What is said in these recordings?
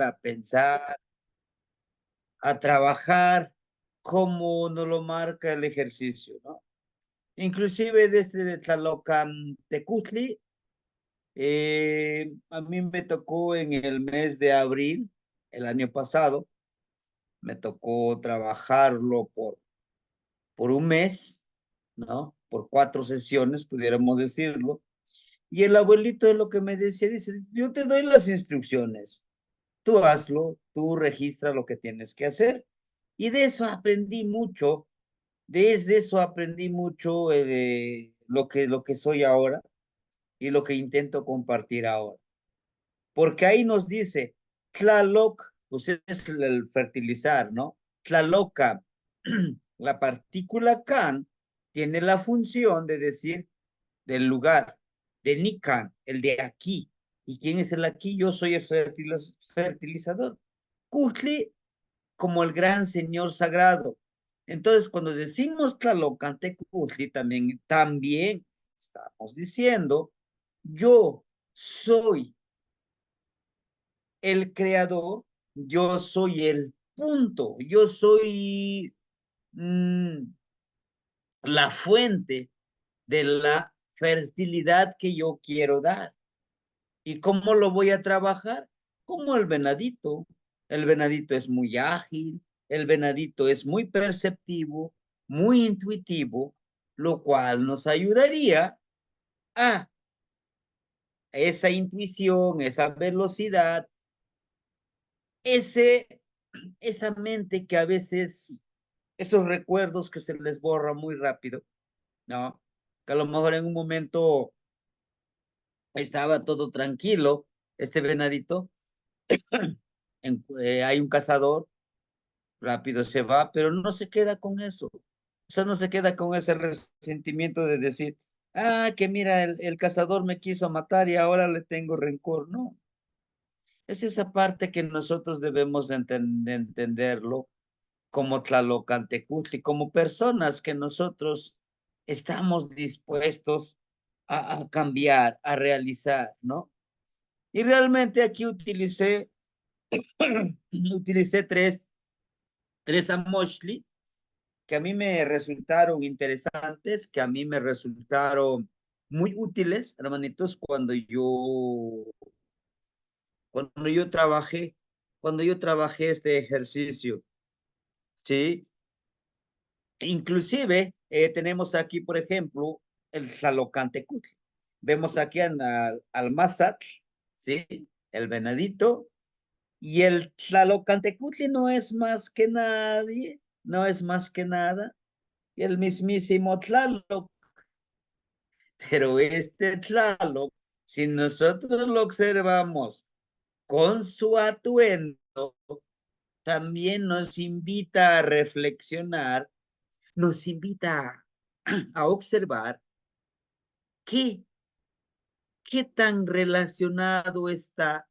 a pensar, a trabajar, como nos lo marca el ejercicio, ¿no? Inclusive desde Tlalocantecutli, a mí me tocó en el mes de abril, el año pasado, me tocó trabajarlo por un mes, ¿no? Por 4 sesiones, pudiéramos decirlo. Y el abuelito es lo que me decía, dice, yo te doy las instrucciones, tú hazlo, tú registra lo que tienes que hacer. Y de eso aprendí mucho, desde eso aprendí mucho de lo que soy ahora y lo que intento compartir ahora. Porque ahí nos dice, Tlaloc, pues es el fertilizar, ¿no? Tlaloca, la partícula can tiene la función de decir del lugar, de Nican, el de aquí. ¿Y quién es el aquí? Yo soy el fertilizador. Cutli como el gran señor sagrado. Entonces, cuando decimos Tlalocantecutli, también estamos diciendo, yo soy el creador, yo soy el punto, yo soy mm, la fuente de la fertilidad que yo quiero dar. ¿Y cómo lo voy a trabajar? Como el venadito. El venadito es muy ágil, el venadito es muy perceptivo, muy intuitivo, lo cual nos ayudaría a esa intuición, esa velocidad, ese, esa mente que a veces, esos recuerdos que se les borra muy rápido, ¿no? Que a lo mejor en un momento estaba todo tranquilo, este venadito, hay un cazador, rápido se va, pero no se queda con eso. O sea, no se queda con ese resentimiento de decir, ah, que mira, el cazador me quiso matar y ahora le tengo rencor. No, es esa parte que nosotros debemos de entenderlo como Tlalocantecutli, como personas que nosotros estamos dispuestos a cambiar, a realizar, ¿no? Y realmente aquí utilicé tres amoshli que a mí me resultaron interesantes, que a mí me resultaron muy útiles, hermanitos, cuando yo trabajé, cuando yo trabajé este ejercicio, ¿sí? Inclusive tenemos aquí, por ejemplo, el Tlalocantecutli. Vemos aquí al Mazatl, ¿sí? El venadito. Y el Tlalocantecutli no es más que nadie, no es más que nada. Y el mismísimo Tlaloc. Pero este Tlaloc, si nosotros lo observamos con su atuendo, también nos invita a reflexionar, nos invita a observar qué, qué tan relacionado está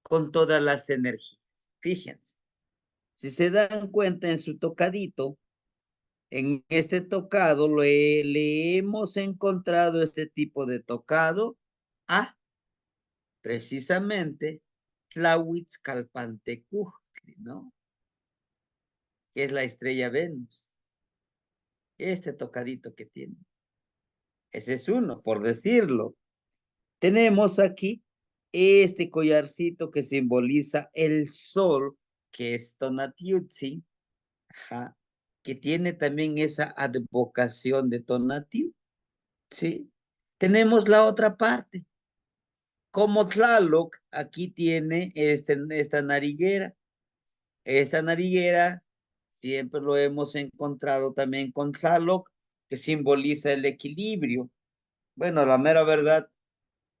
con todas las energías. Fíjense, si se dan cuenta en su tocadito, en este tocado le hemos encontrado este tipo de tocado a precisamente Tlahuitzcalpantecutli, ¿no? Que es la estrella Venus. Este tocadito que tiene. Ese es uno, por decirlo. Tenemos aquí este collarcito que simboliza el sol, que es Tonatiuhtli, ajá, que tiene también esa advocación de Tonatiuh, ¿sí? Tenemos la otra parte. Como Tlaloc, aquí tiene esta nariguera. Esta nariguera siempre lo hemos encontrado también con Tlaloc, que simboliza el equilibrio. Bueno, la mera verdad,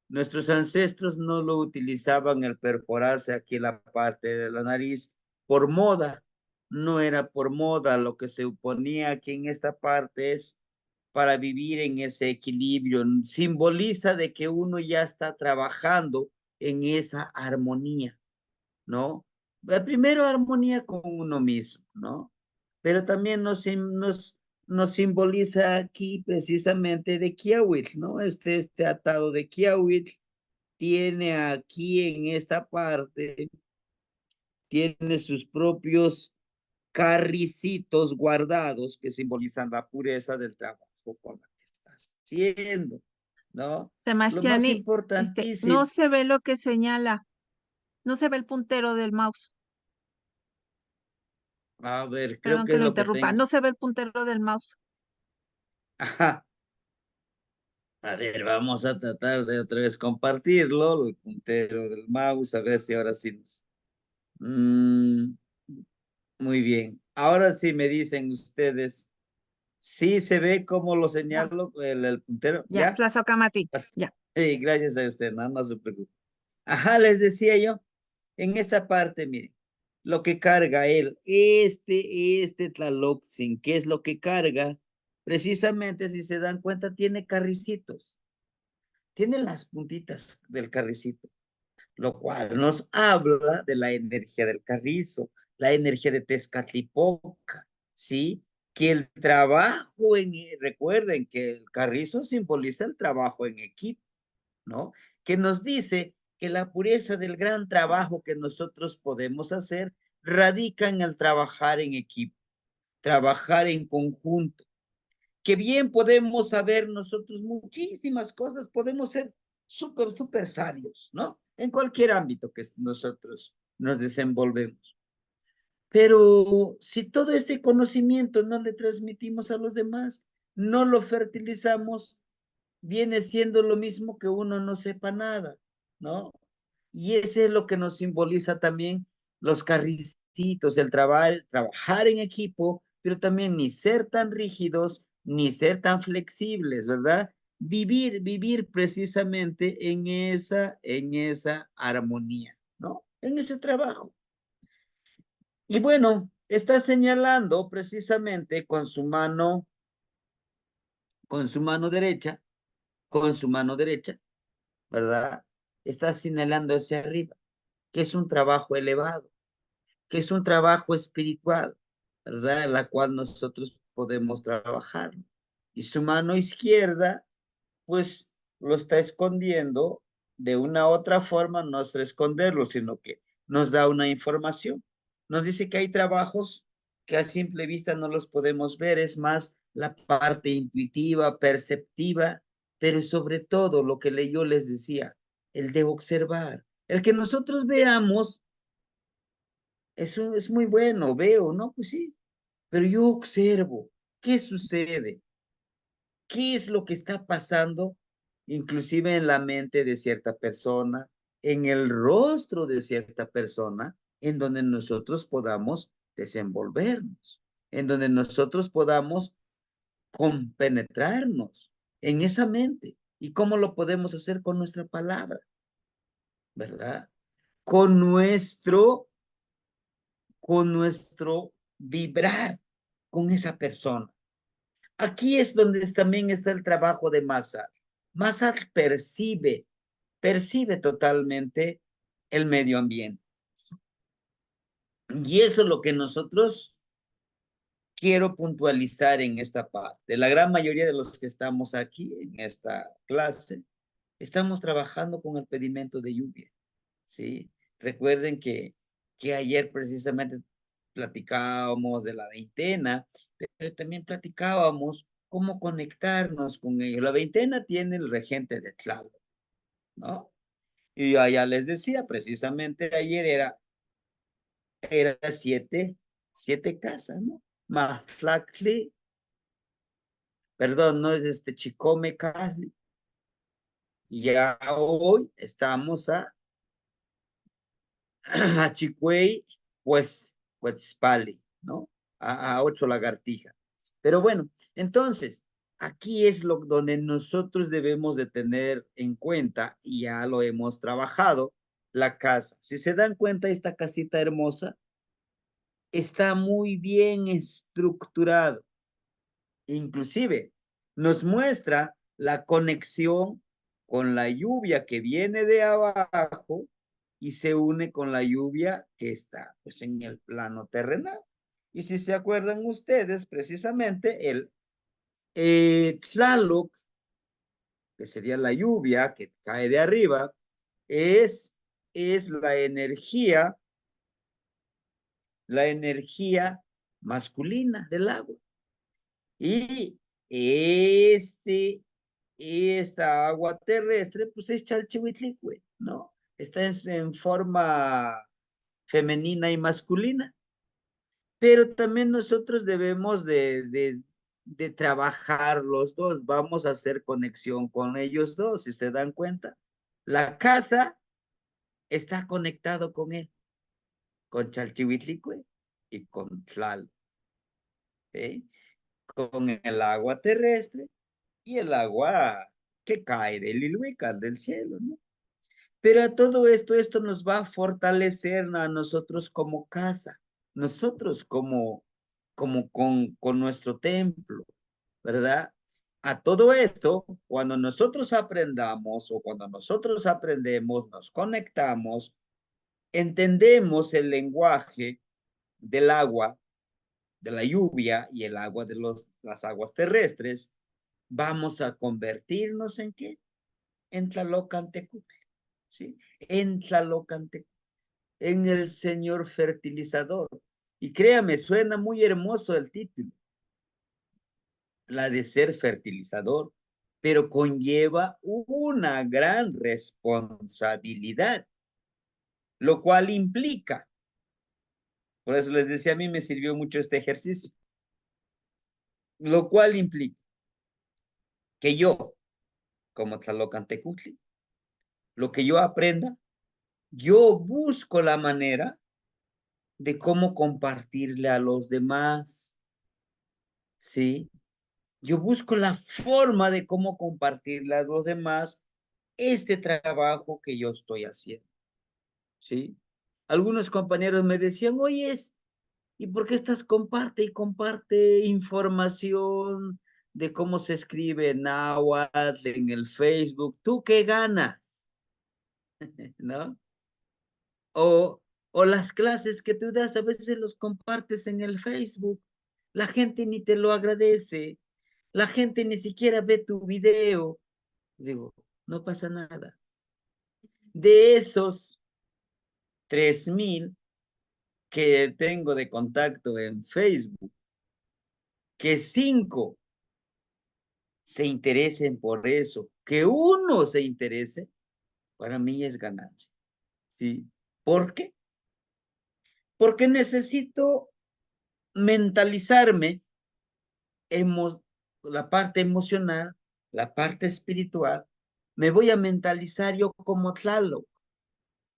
nuestros ancestros no lo utilizaban el perforarse aquí la parte de la nariz por moda. No era por moda, lo que se ponía aquí en esta parte es para vivir en ese equilibrio. Simboliza de que uno ya está trabajando en esa armonía, ¿no? Primero armonía con uno mismo, ¿no? Pero también nos simboliza aquí precisamente de Kiawitl, ¿no? Este atado de Kiawitl tiene aquí en esta parte tiene sus propios carricitos guardados que simbolizan la pureza del trabajo con la que estás haciendo, ¿no? Lo más Sebastiani, no importantísimo, se ve lo que señala, no se ve el puntero del mouse. a ver, creo Perdón que que es lo lo que interrumpa, tengo. no se ve el puntero del mouse. Ajá. A ver, vamos a tratar de otra vez compartirlo, el puntero del mouse, a ver si ahora sí nos... Mm, muy bien. Ahora sí me dicen ustedes, sí se ve cómo lo Ya, señalo el puntero, ya, ¿ya? Tlazocamati, ya. Sí, gracias a usted, nada más se preocupe. Ajá, les decía yo, en esta parte, miren, lo que carga él, este Tlaloxin, ¿qué es lo que carga? Precisamente, si se dan cuenta, tiene carricitos, tiene las puntitas del carricito, lo cual nos habla de la energía del carrizo, la energía de Tezcatlipoca, ¿sí? Que el trabajo recuerden que el carrizo simboliza el trabajo en equipo, ¿no? Que nos dice que la pureza del gran trabajo que nosotros podemos hacer radica en el trabajar en equipo, trabajar en conjunto, que bien podemos saber nosotros muchísimas cosas, podemos ser súper sabios, ¿no? En cualquier ámbito que nosotros nos desenvolvemos. Pero si todo este conocimiento no le transmitimos a los demás, no lo fertilizamos, viene siendo lo mismo que uno no sepa nada, ¿no? Y ese es lo que nos simboliza también los carricitos, el trabajar en equipo, pero también ni ser tan rígidos, ni ser tan flexibles, ¿verdad? Vivir precisamente en esa armonía, ¿no? En ese trabajo. Y bueno, está señalando precisamente con su mano derecha, con su mano derecha, ¿verdad? Está señalando hacia arriba, que es un trabajo elevado, que es un trabajo espiritual, ¿verdad? En la cual nosotros podemos trabajar. Y su mano izquierda, pues lo está escondiendo de una otra forma, no es esconderlo, sino que nos da una información. Nos dice que hay trabajos que a simple vista no los podemos ver, es más la parte intuitiva, perceptiva, pero sobre todo lo que yo les decía, el de observar, el que nosotros veamos, eso es muy bueno, veo, ¿no? Pues sí, pero yo observo, ¿qué sucede? ¿Qué es lo que está pasando, inclusive en la mente de cierta persona, en el rostro de cierta persona, en donde nosotros podamos desenvolvernos, en donde nosotros podamos compenetrarnos en esa mente? ¿Y cómo lo podemos hacer con nuestra palabra? ¿Verdad? Con nuestro vibrar con esa persona. Aquí es donde también está el trabajo de Massad. Massad percibe totalmente el medio ambiente. Y eso es lo que nosotros quiero puntualizar en esta parte. La gran mayoría de los que estamos aquí en esta clase, estamos trabajando con el pedimento de lluvia, ¿sí? Recuerden que ayer precisamente platicábamos de la veintena, pero también platicábamos cómo conectarnos con ellos. La veintena tiene el regente de Tlaloc, ¿no? Y yo ya les decía, precisamente ayer era siete casas, ¿no? Matlactli, perdón, no es Chicome, Cali. Ya hoy estamos a Chicuey, pues Pali, ¿no? A ocho lagartijas. Pero bueno, entonces, aquí es donde nosotros debemos de tener en cuenta, y ya lo hemos trabajado, la casa. Si se dan cuenta, esta casita hermosa está muy bien estructurado. Inclusive, nos muestra la conexión con la lluvia que viene de abajo y se une con la lluvia que está pues en el plano terrenal. Y si se acuerdan ustedes, precisamente el Tlaloc, que sería la lluvia que cae de arriba, es, es la energía la energía masculina del agua. Y esta agua terrestre, pues es Chalchihuitlicue, ¿no? Está en forma femenina y masculina. Pero también nosotros debemos de trabajar los dos, vamos a hacer conexión con ellos dos, si se dan cuenta. La casa está conectado con él, con Chalchihuitlicue y con Tlal, ¿eh? Con el agua terrestre y el agua que cae del Ilhuical, del cielo, ¿no? Pero a todo esto nos va a fortalecer a nosotros como casa, nosotros como con nuestro templo, ¿verdad? A todo esto, cuando nosotros aprendamos o cuando nosotros aprendemos, nos conectamos, entendemos el lenguaje del agua, de la lluvia y el agua de las aguas terrestres, vamos a convertirnos en qué? En Tlalocantecutli, ¿sí? En Tlalocantecutli, en el Señor fertilizador. Y créame, suena muy hermoso el título, la de ser fertilizador, pero conlleva una gran responsabilidad, lo cual implica, por eso les decía, a mí me sirvió mucho este ejercicio, lo cual implica que yo, como Tlalocantecutli, lo que yo aprenda, yo busco la manera de cómo compartirle a los demás, ¿sí? Yo busco la forma de cómo compartirle a los demás este trabajo que yo estoy haciendo, ¿sí? Algunos compañeros me decían, oye, ¿y por qué estás comparte y comparte información de cómo se escribe en náhuatl, en el Facebook? ¿Tú qué ganas? ¿No? O las clases que tú das a veces los compartes en el Facebook. La gente ni te lo agradece. La gente ni siquiera ve tu video. Digo, no pasa nada. De esos 3,000 que tengo de contacto en Facebook, que 5 se interesen por eso, que uno se interese, para mí es ganancia. ¿Sí? ¿Por qué? Porque necesito mentalizarme la parte emocional, la parte espiritual, me voy a mentalizar yo como Tlaloc,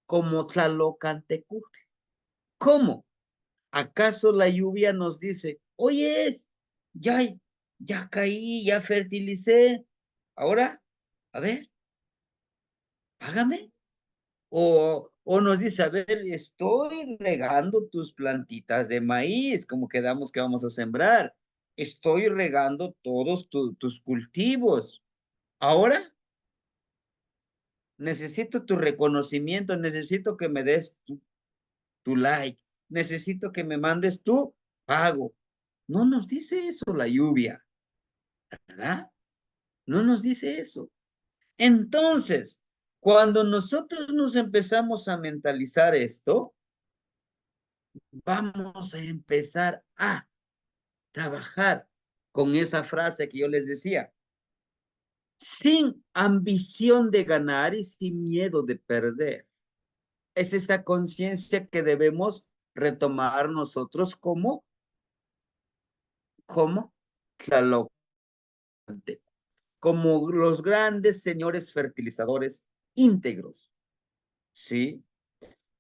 como Tlalocantecutli. ¿Cómo? ¿Acaso la lluvia nos dice, oye, ya, ya caí, ya fertilicé, ahora, a ver, págame? O nos dice, a ver, estoy regando tus plantitas de maíz, como quedamos que vamos a sembrar. Estoy regando todos tus cultivos. Ahora necesito tu reconocimiento, necesito que me des tu like, necesito que me mandes tu pago. No nos dice eso la lluvia, ¿verdad? No nos dice eso. Entonces, cuando nosotros nos empezamos a mentalizar esto, vamos a empezar a trabajar con esa frase que yo les decía, sin ambición de ganar y sin miedo de perder. Es esta conciencia que debemos retomar nosotros como Tlalocante, como los grandes señores fertilizadores íntegros, ¿sí?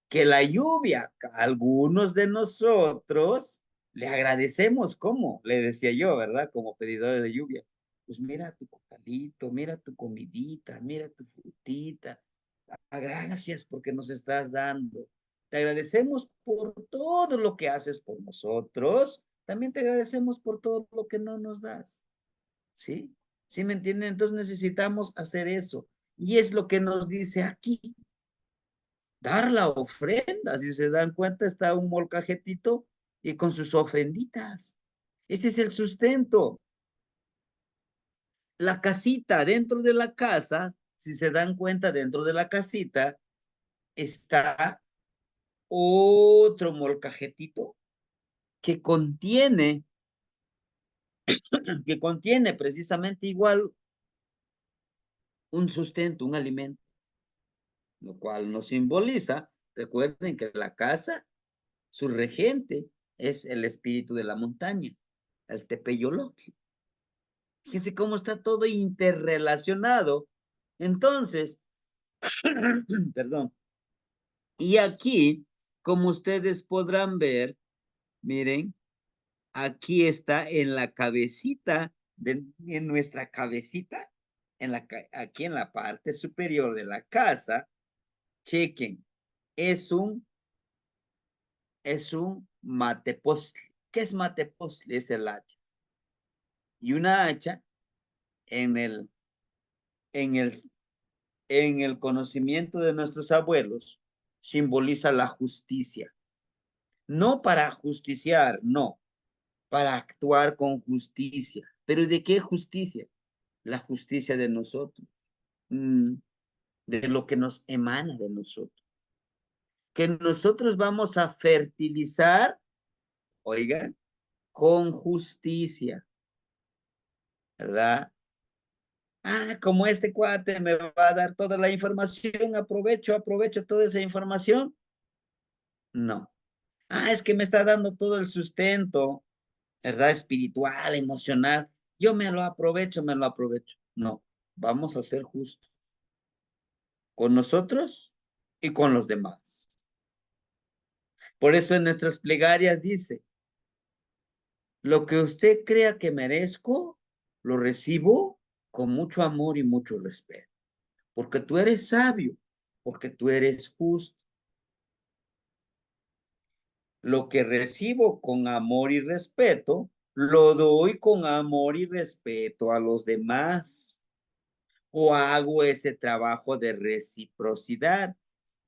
Que la lluvia, algunos de nosotros le agradecemos, ¿cómo? Le decía yo, ¿verdad? Como pedidores de lluvia. Pues mira tu cocalito, mira tu comidita, mira tu frutita. Gracias porque nos estás dando. Te agradecemos por todo lo que haces por nosotros. También te agradecemos por todo lo que no nos das. ¿Sí? ¿Sí me entienden? Entonces necesitamos hacer eso. Y es lo que nos dice aquí dar la ofrenda. Si se dan cuenta, está un molcajetito y con sus ofrenditas. Este es el sustento. La casita, dentro de la casa, si se dan cuenta, dentro de la casita está otro molcajetito que contiene, precisamente igual un sustento, un alimento, lo cual nos simboliza, recuerden que la casa, su regente, es el espíritu de la montaña, el Tepeyoloque. Fíjense cómo está todo interrelacionado. Entonces, perdón, y aquí, como ustedes podrán ver, miren, aquí está en la cabecita, en nuestra cabecita, aquí en la parte superior de la casa, chequen, es un matepostle. ¿Qué es matepostle? Es el hacha. Y una hacha en el, en el, en el conocimiento de nuestros abuelos simboliza la justicia. No para justiciar, no, para actuar con justicia. ¿Pero de qué justicia? La justicia de nosotros, de lo que nos emana de nosotros. Que nosotros vamos a fertilizar, oigan, con justicia, ¿verdad? Ah, como este cuate me va a dar toda la información, aprovecho toda esa información. No. Ah, es que me está dando todo el sustento, ¿verdad? Espiritual, emocional. Yo me lo aprovecho, No, vamos a ser justos con nosotros y con los demás. Por eso en nuestras plegarias dice, lo que usted crea que merezco, lo recibo con mucho amor y mucho respeto, porque tú eres sabio, porque tú eres justo. Lo que recibo con amor y respeto, lo doy con amor y respeto a los demás, o hago ese trabajo de reciprocidad.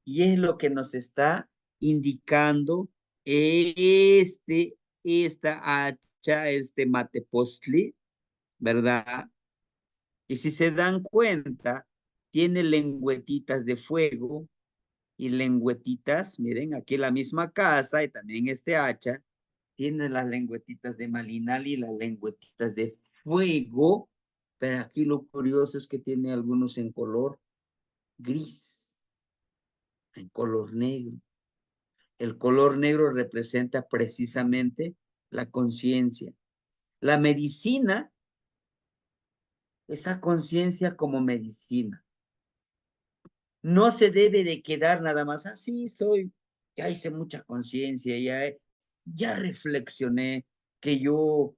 Y es lo que nos está indicando esta hacha, este matepostli, ¿verdad? Y si se dan cuenta, tiene lengüetitas de fuego y lengüetitas, miren, aquí la misma casa y también este hacha, tiene las lengüetitas de malinal y las lengüetitas de fuego, pero aquí lo curioso es que tiene algunos en color gris, en color negro. El color negro representa precisamente la conciencia. La medicina, esa conciencia como medicina. No se debe de quedar nada más así, ya hice mucha conciencia, ya reflexioné que yo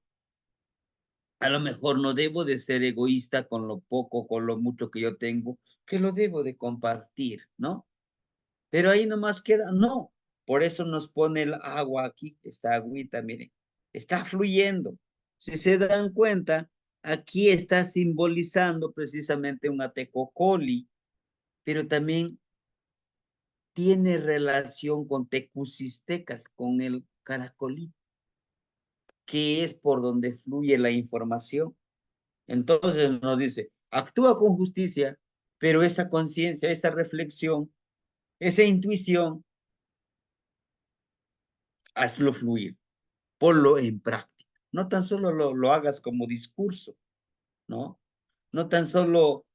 a lo mejor no debo de ser egoísta con lo poco, con lo mucho que yo tengo, que lo debo de compartir, ¿no? Pero ahí nomás queda, no. Por eso nos pone el agua aquí, esta agüita, miren, está fluyendo. Si se dan cuenta, aquí está simbolizando precisamente un atecocoli, pero también tiene relación con tecusistecas, con el caracolito, que es por donde fluye la información. Entonces nos dice, actúa con justicia, pero esa conciencia, esa reflexión, esa intuición, hazlo fluir, ponlo en práctica. No tan solo lo hagas como discurso, ¿no? No tan solo,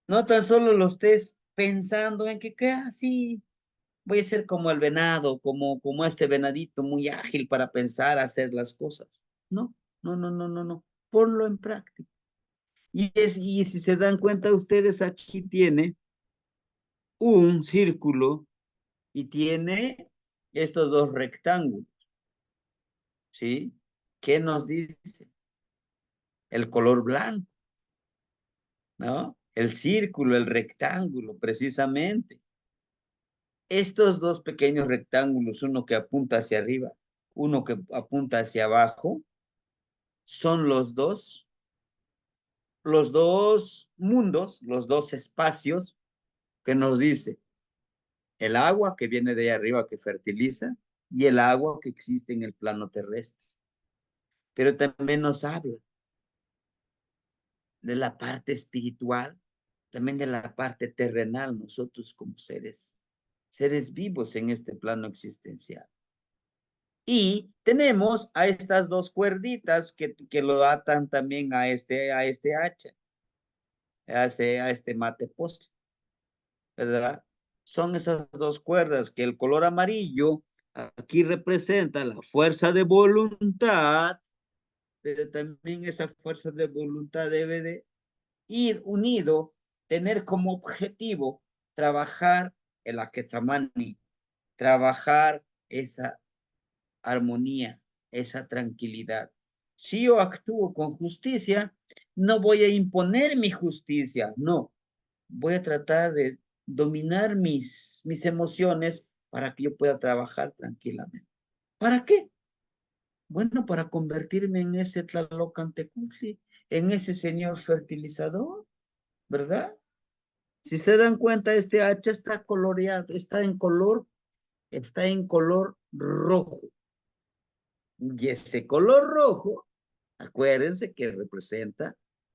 no tan solo lo estés pensando en que así voy a ser como el venado, como este venadito muy ágil para pensar, hacer las cosas. No, no, no, no, no, no. Ponlo en práctica. Y si se dan cuenta ustedes, aquí tiene un círculo y tiene estos dos rectángulos, ¿sí? ¿Qué nos dice? El color blanco, ¿no? El círculo, el rectángulo, precisamente. Estos dos pequeños rectángulos, uno que apunta hacia arriba, uno que apunta hacia abajo, son los dos mundos, los dos espacios que nos dice el agua que viene de ahí arriba que fertiliza y el agua que existe en el plano terrestre. Pero también nos habla de la parte espiritual, también de la parte terrenal, nosotros como seres seres vivos en este plano existencial. Y tenemos a estas dos cuerditas que lo atan también a este hacha, a este mate postre, ¿verdad? Son esas dos cuerdas que el color amarillo aquí representa la fuerza de voluntad, pero también esa fuerza de voluntad debe de ir unido, tener como objetivo trabajar el Aquetzamani, trabajar esa armonía, esa tranquilidad. Si yo actúo con justicia, no voy a imponer mi justicia, no. Voy a tratar de dominar mis emociones para que yo pueda trabajar tranquilamente. ¿Para qué? Bueno, para convertirme en ese Tlalocantecutli, en ese señor fertilizador, ¿verdad? Si se dan cuenta, este hacha está coloreado, está en color rojo. Y ese color rojo, acuérdense que representa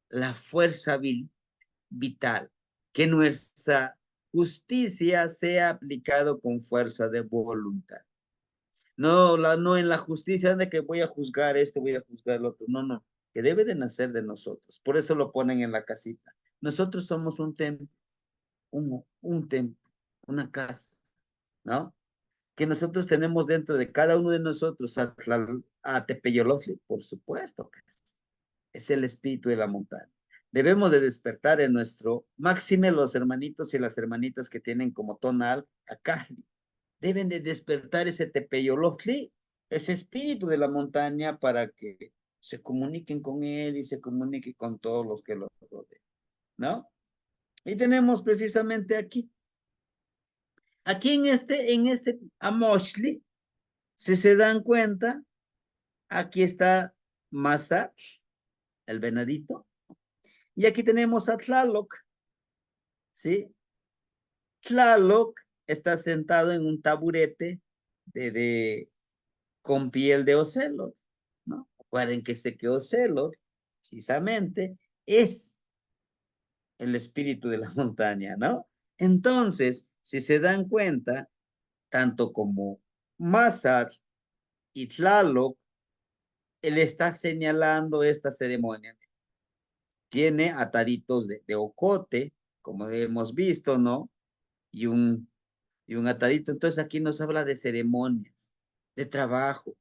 la fuerza vital, que nuestra justicia sea aplicado con fuerza de voluntad. No, no en la justicia de que voy a juzgar esto, voy a juzgar el otro. No, no, que debe de nacer de nosotros. Por eso lo ponen en la casita. Nosotros somos un templo, un templo, una casa, ¿no? Que nosotros tenemos dentro de cada uno de nosotros a Tepeyolofli, por supuesto que es el espíritu de la montaña. Debemos de despertar en nuestro, máxime los hermanitos y las hermanitas que tienen como tonal a Cali. Deben de despertar ese Tepeyolofli, ese espíritu de la montaña para que se comuniquen con él y se comuniquen con todos los que lo rodean, ¿no? Y tenemos precisamente aquí en este Amoshli, si se dan cuenta, aquí está Masat, el venadito, y aquí tenemos a Tlaloc, ¿sí? Tlaloc está sentado en un taburete con piel de ocelot, ¿no? Recuerden que sé que ocelot, precisamente, es el espíritu de la montaña, ¿no? Entonces, si se dan cuenta, tanto como Masat y Tlaloc, él está señalando esta ceremonia. Tiene ataditos de ocote, como hemos visto, ¿no? Y y un atadito. Entonces aquí nos habla de ceremonias, de trabajo,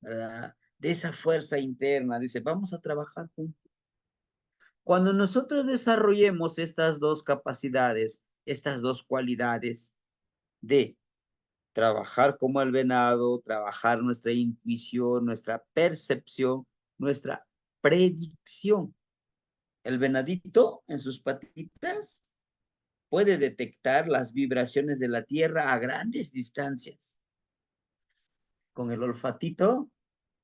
¿verdad? De esa fuerza interna. Dice, vamos a trabajar juntos. Cuando nosotros desarrollemos estas dos capacidades, estas dos cualidades de trabajar como el venado, trabajar nuestra intuición, nuestra percepción, nuestra predicción. El venadito en sus patitas puede detectar las vibraciones de la tierra a grandes distancias. Con el olfatito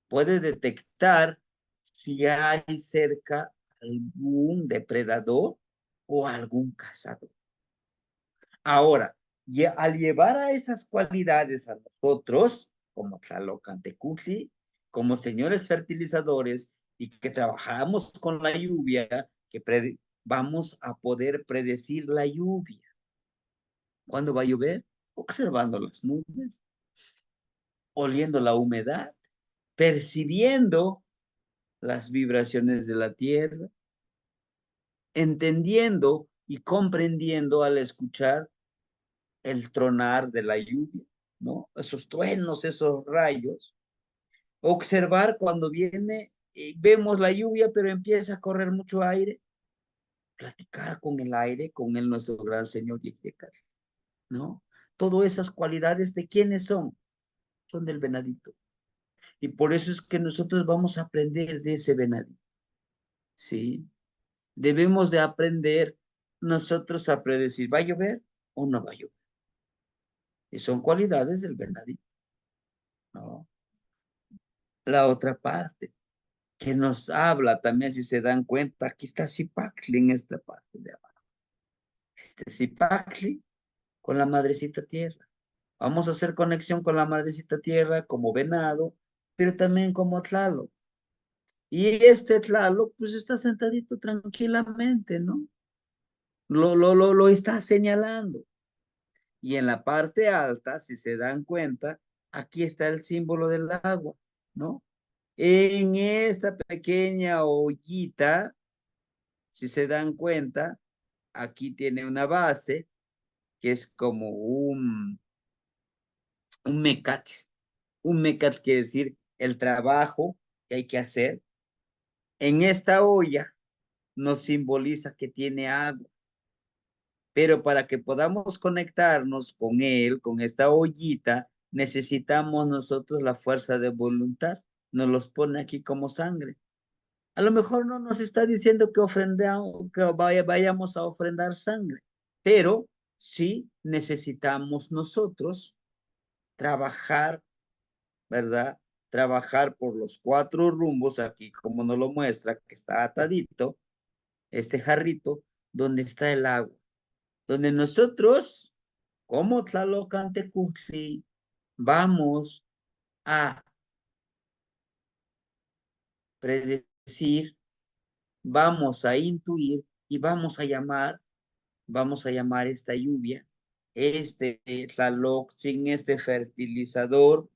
puede detectar si hay cerca algún depredador o algún cazador. Ahora, al llevar a esas cualidades a nosotros, como Tlalocantecutli, como señores fertilizadores, y que trabajamos con la lluvia, vamos a poder predecir la lluvia. ¿Cuándo va a llover? Observando las nubes, oliendo la humedad, percibiendo las vibraciones de la tierra, entendiendo y comprendiendo al escuchar el tronar de la lluvia, ¿no? Esos truenos, esos rayos. Observar cuando viene, vemos la lluvia, pero empieza a correr mucho aire, platicar con el aire, con él nuestro gran Señor Yekyekas, ¿no? Todas esas cualidades, ¿de quiénes son? Son del venadito. Y por eso es que nosotros vamos a aprender de ese venadito, ¿sí? Debemos de aprender nosotros a predecir, ¿va a llover o no va a llover? Y son cualidades del venadito, ¿no? La otra parte, que nos habla también, si se dan cuenta, aquí está Zipacli en esta parte de abajo. Este Zipacli con la madrecita tierra. Vamos a hacer conexión con la madrecita tierra como venado, pero también como Tlaloc. Y este Tlaloc, pues está sentadito tranquilamente, ¿no? Lo está señalando. Y en la parte alta, si se dan cuenta, aquí está el símbolo del agua, ¿no? En esta pequeña ollita, si se dan cuenta, aquí tiene una base que es como un mecat. Un mecat quiere decir el trabajo que hay que hacer. En esta olla nos simboliza que tiene agua, pero para que podamos conectarnos con él, con esta ollita, necesitamos nosotros la fuerza de voluntad. Nos los pone aquí como sangre. A lo mejor no nos está diciendo que vayamos a ofrendar sangre, pero sí necesitamos nosotros trabajar, ¿verdad? Trabajar por los 4 rumbos, aquí como nos lo muestra, que está atadito, este jarrito, donde está el agua, donde nosotros, como Tlalocantecutli, vamos a predecir, vamos a intuir y vamos a llamar esta lluvia, este Tlaloc, sin este fertilizador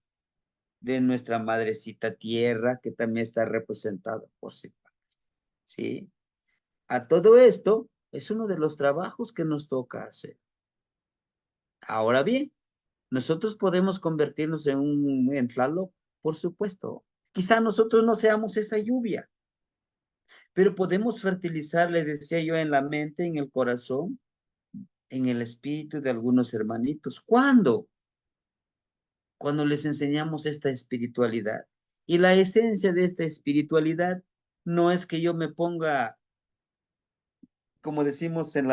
de nuestra madrecita tierra, que también está representada por sí, ¿sí? A todo esto es uno de los trabajos que nos toca hacer. Ahora bien, nosotros podemos convertirnos en Tlaloc, por supuesto. Quizá nosotros no seamos esa lluvia, pero podemos fertilizar, le decía yo, en la mente, en el corazón, en el espíritu de algunos hermanitos. ¿Cuándo? Cuando les enseñamos esta espiritualidad. Y la esencia de esta espiritualidad no es que yo me ponga, como decimos en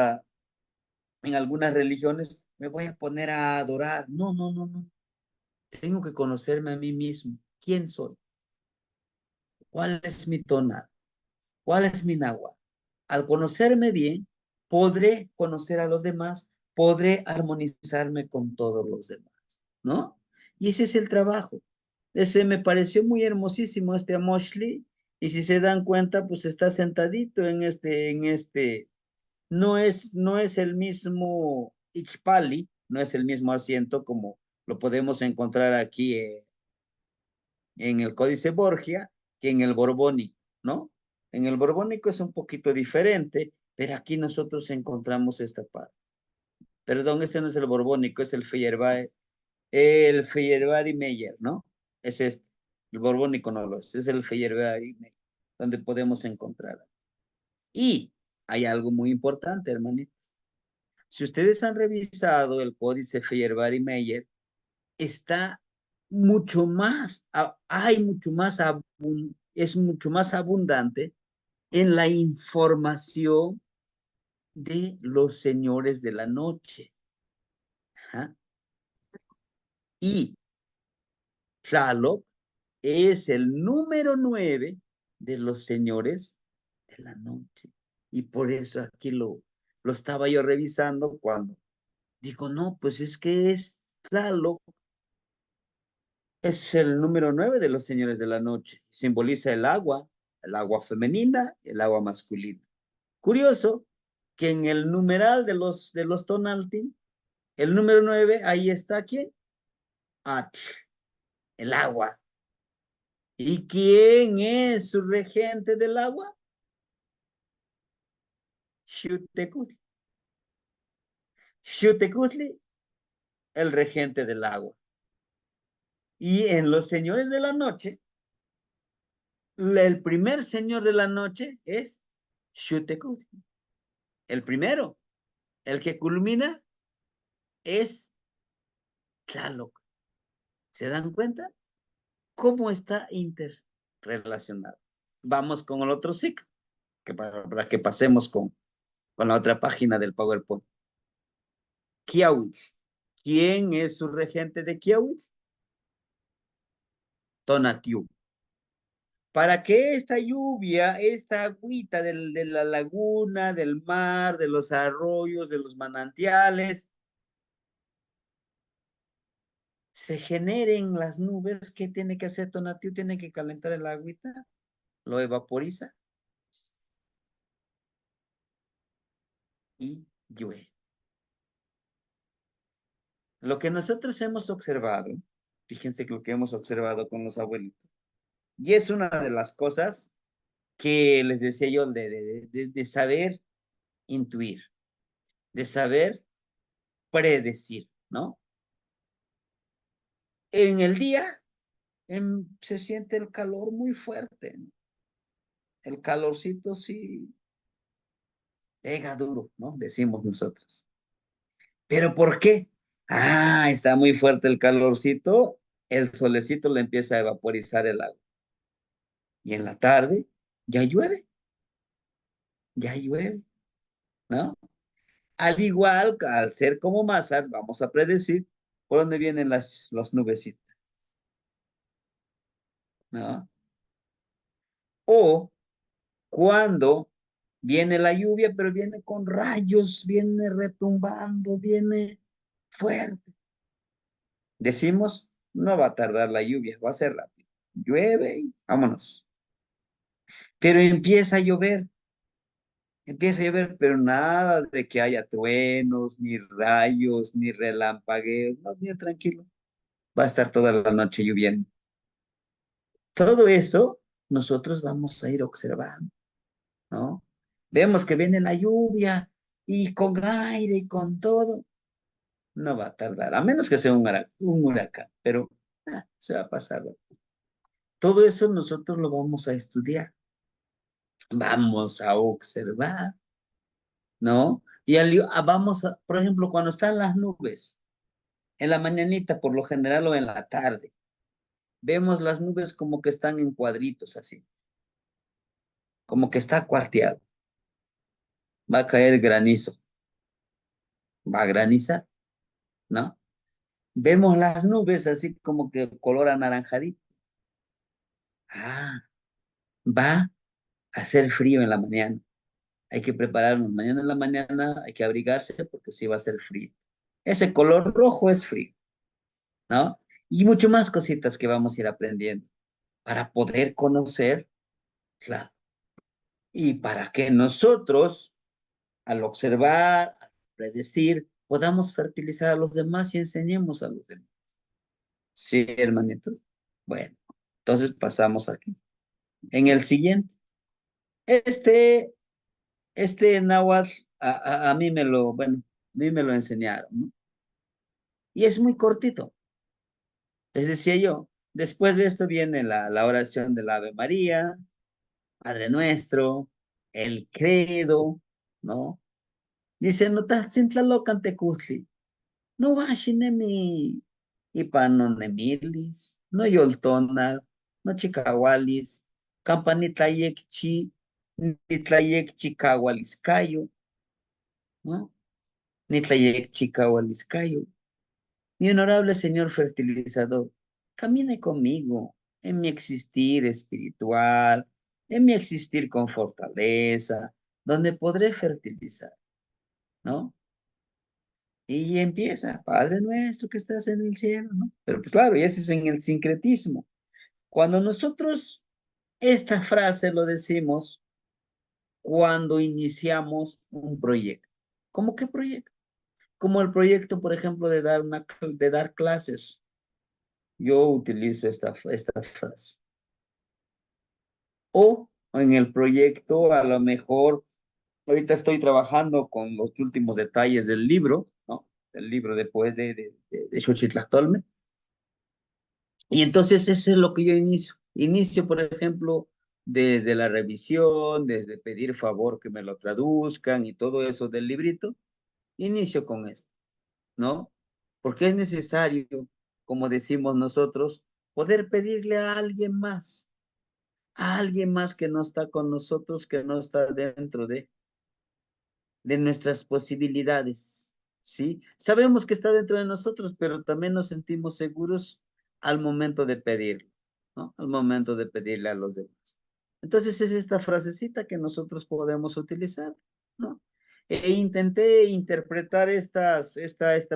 algunas religiones, me voy a poner a adorar. No, no, no, no. Tengo que conocerme a mí mismo. ¿Quién soy? ¿Cuál es mi tona? ¿Cuál es mi náhuatl? Al conocerme bien, podré conocer a los demás, podré armonizarme con todos los demás, ¿no? Y ese es el trabajo. Ese me pareció muy hermosísimo este Amoshli, y si se dan cuenta, pues está sentadito no es el mismo Ikpali, no es el mismo asiento como lo podemos encontrar aquí en el Códice Borgia que en el Borbónico, ¿no? En el Borbónico es un poquito diferente, pero aquí nosotros encontramos esta parte. Perdón, este no es el Borbónico, es el Feyerabad Meyer, ¿no? Es este. El Borbónico no lo es el Feyerabad Meyer, donde podemos encontrar. Y hay algo muy importante, hermanitos. Si ustedes han revisado el códice Feyerabad Meyer, está mucho más, hay mucho más, es mucho más abundante en la información de los señores de la noche. Ajá. Y Tlaloc es el número 9 de los señores de la noche. Y por eso aquí lo estaba yo revisando cuando digo, no, pues es que es Tlaloc, es el número 9 de los señores de la noche. Simboliza el agua femenina y el agua masculina. Curioso que en el numeral de los Tonaltin, el número 9, ahí está ¿quién? Ach, el agua. ¿Y quién es su regente del agua? Xutecutli. Xutecutli, el regente del agua. Y en los señores de la noche, el primer señor de la noche es Xutecutli. El primero, el que culmina es Tlaloc. ¿Se dan cuenta? ¿Cómo está interrelacionado? Vamos con el otro ciclo, para que pasemos con la otra página del PowerPoint. Kiawit. ¿Quién es su regente de Kiawit? Tonatiuh. Para que esta lluvia, esta agüita de la laguna, del mar, de los arroyos, de los manantiales, se generen las nubes, ¿qué tiene que hacer Tonatiuh? Tiene que calentar el agüita, lo evaporiza y llueve. Lo que nosotros hemos observado, fíjense que lo que hemos observado con los abuelitos, y es una de las cosas que les decía yo de saber intuir, de saber predecir, ¿no? En el día se siente el calor muy fuerte, ¿no? El calorcito sí pega duro, ¿no? Decimos nosotros. ¿Pero por qué? Ah, está muy fuerte el calorcito, el solecito le empieza a evaporizar el agua. Y en la tarde ya llueve, ¿no? Al igual, al ser como masas, vamos a predecir por dónde vienen las nubecitas, ¿no? O cuando viene la lluvia, pero viene con rayos, viene retumbando, viene fuerte. Decimos, no va a tardar la lluvia, va a ser rápido. Llueve y vámonos. Pero empieza a llover, pero nada de que haya truenos, ni rayos, ni relampagueos, más bien tranquilo. Va a estar toda la noche lloviendo. Todo eso nosotros vamos a ir observando, ¿no? Vemos que viene la lluvia y con aire y con todo, no va a tardar, a menos que sea un huracán, pero se va a pasar. Todo eso nosotros lo vamos a estudiar, vamos a observar, ¿no? Y vamos a, por ejemplo, cuando están las nubes, en la mañanita por lo general o en la tarde, vemos las nubes como que están en cuadritos así, como que está cuarteado, va a caer granizo, va a granizar, ¿no? Vemos las nubes así como que color anaranjadito. Ah, va a hacer frío en la mañana. Hay que prepararnos. Mañana en la mañana hay que abrigarse porque sí va a ser frío. Ese color rojo es frío, ¿no? Y mucho más cositas que vamos a ir aprendiendo para poder conocer, claro, y para que nosotros, al observar, al predecir, podamos fertilizar a los demás y enseñemos a los demás. Sí, hermanitos. Bueno, entonces pasamos aquí. En el siguiente, este, este náhuatl, a mí bueno, a mí me lo enseñaron, ¿no? Y es muy cortito. Les decía yo, después de esto viene la oración del Ave María, Padre Nuestro, el credo, ¿no? Dice, no tatzintlalocante tecutli, no washinemi, ipan nemilis, no yoltona, no chicahualis, campanitlayekchi, nitlayekchi cahualiscayo, ¿no? Nitlayekchi cahualiscayo. Mi honorable señor fertilizador, camine conmigo en mi existir espiritual, en mi existir con fortaleza, donde podré fertilizar, ¿no? Y empieza, Padre nuestro que estás en el cielo, ¿no? Pero pues claro, y ese es en el sincretismo. Cuando nosotros esta frase lo decimos cuando iniciamos un proyecto. ¿Cómo qué proyecto? Como el proyecto, por ejemplo, de dar clases. Yo utilizo esta frase. O en el proyecto, a lo mejor, ahorita estoy trabajando con los últimos detalles del libro, ¿no? El libro de Xochitl Tlactolme. Y entonces eso es lo que yo inicio. Inicio, por ejemplo, desde la revisión, desde pedir favor que me lo traduzcan y todo eso del librito. Inicio con esto, ¿no? Porque es necesario, como decimos nosotros, poder pedirle a alguien más que no está con nosotros, que no está dentro de nuestras posibilidades, ¿sí? Sabemos que está dentro de nosotros, pero también nos sentimos seguros al momento de pedirlo, ¿no? Al momento de pedirle a los demás. Entonces es esta frasecita que nosotros podemos utilizar, ¿no? E intenté interpretar esta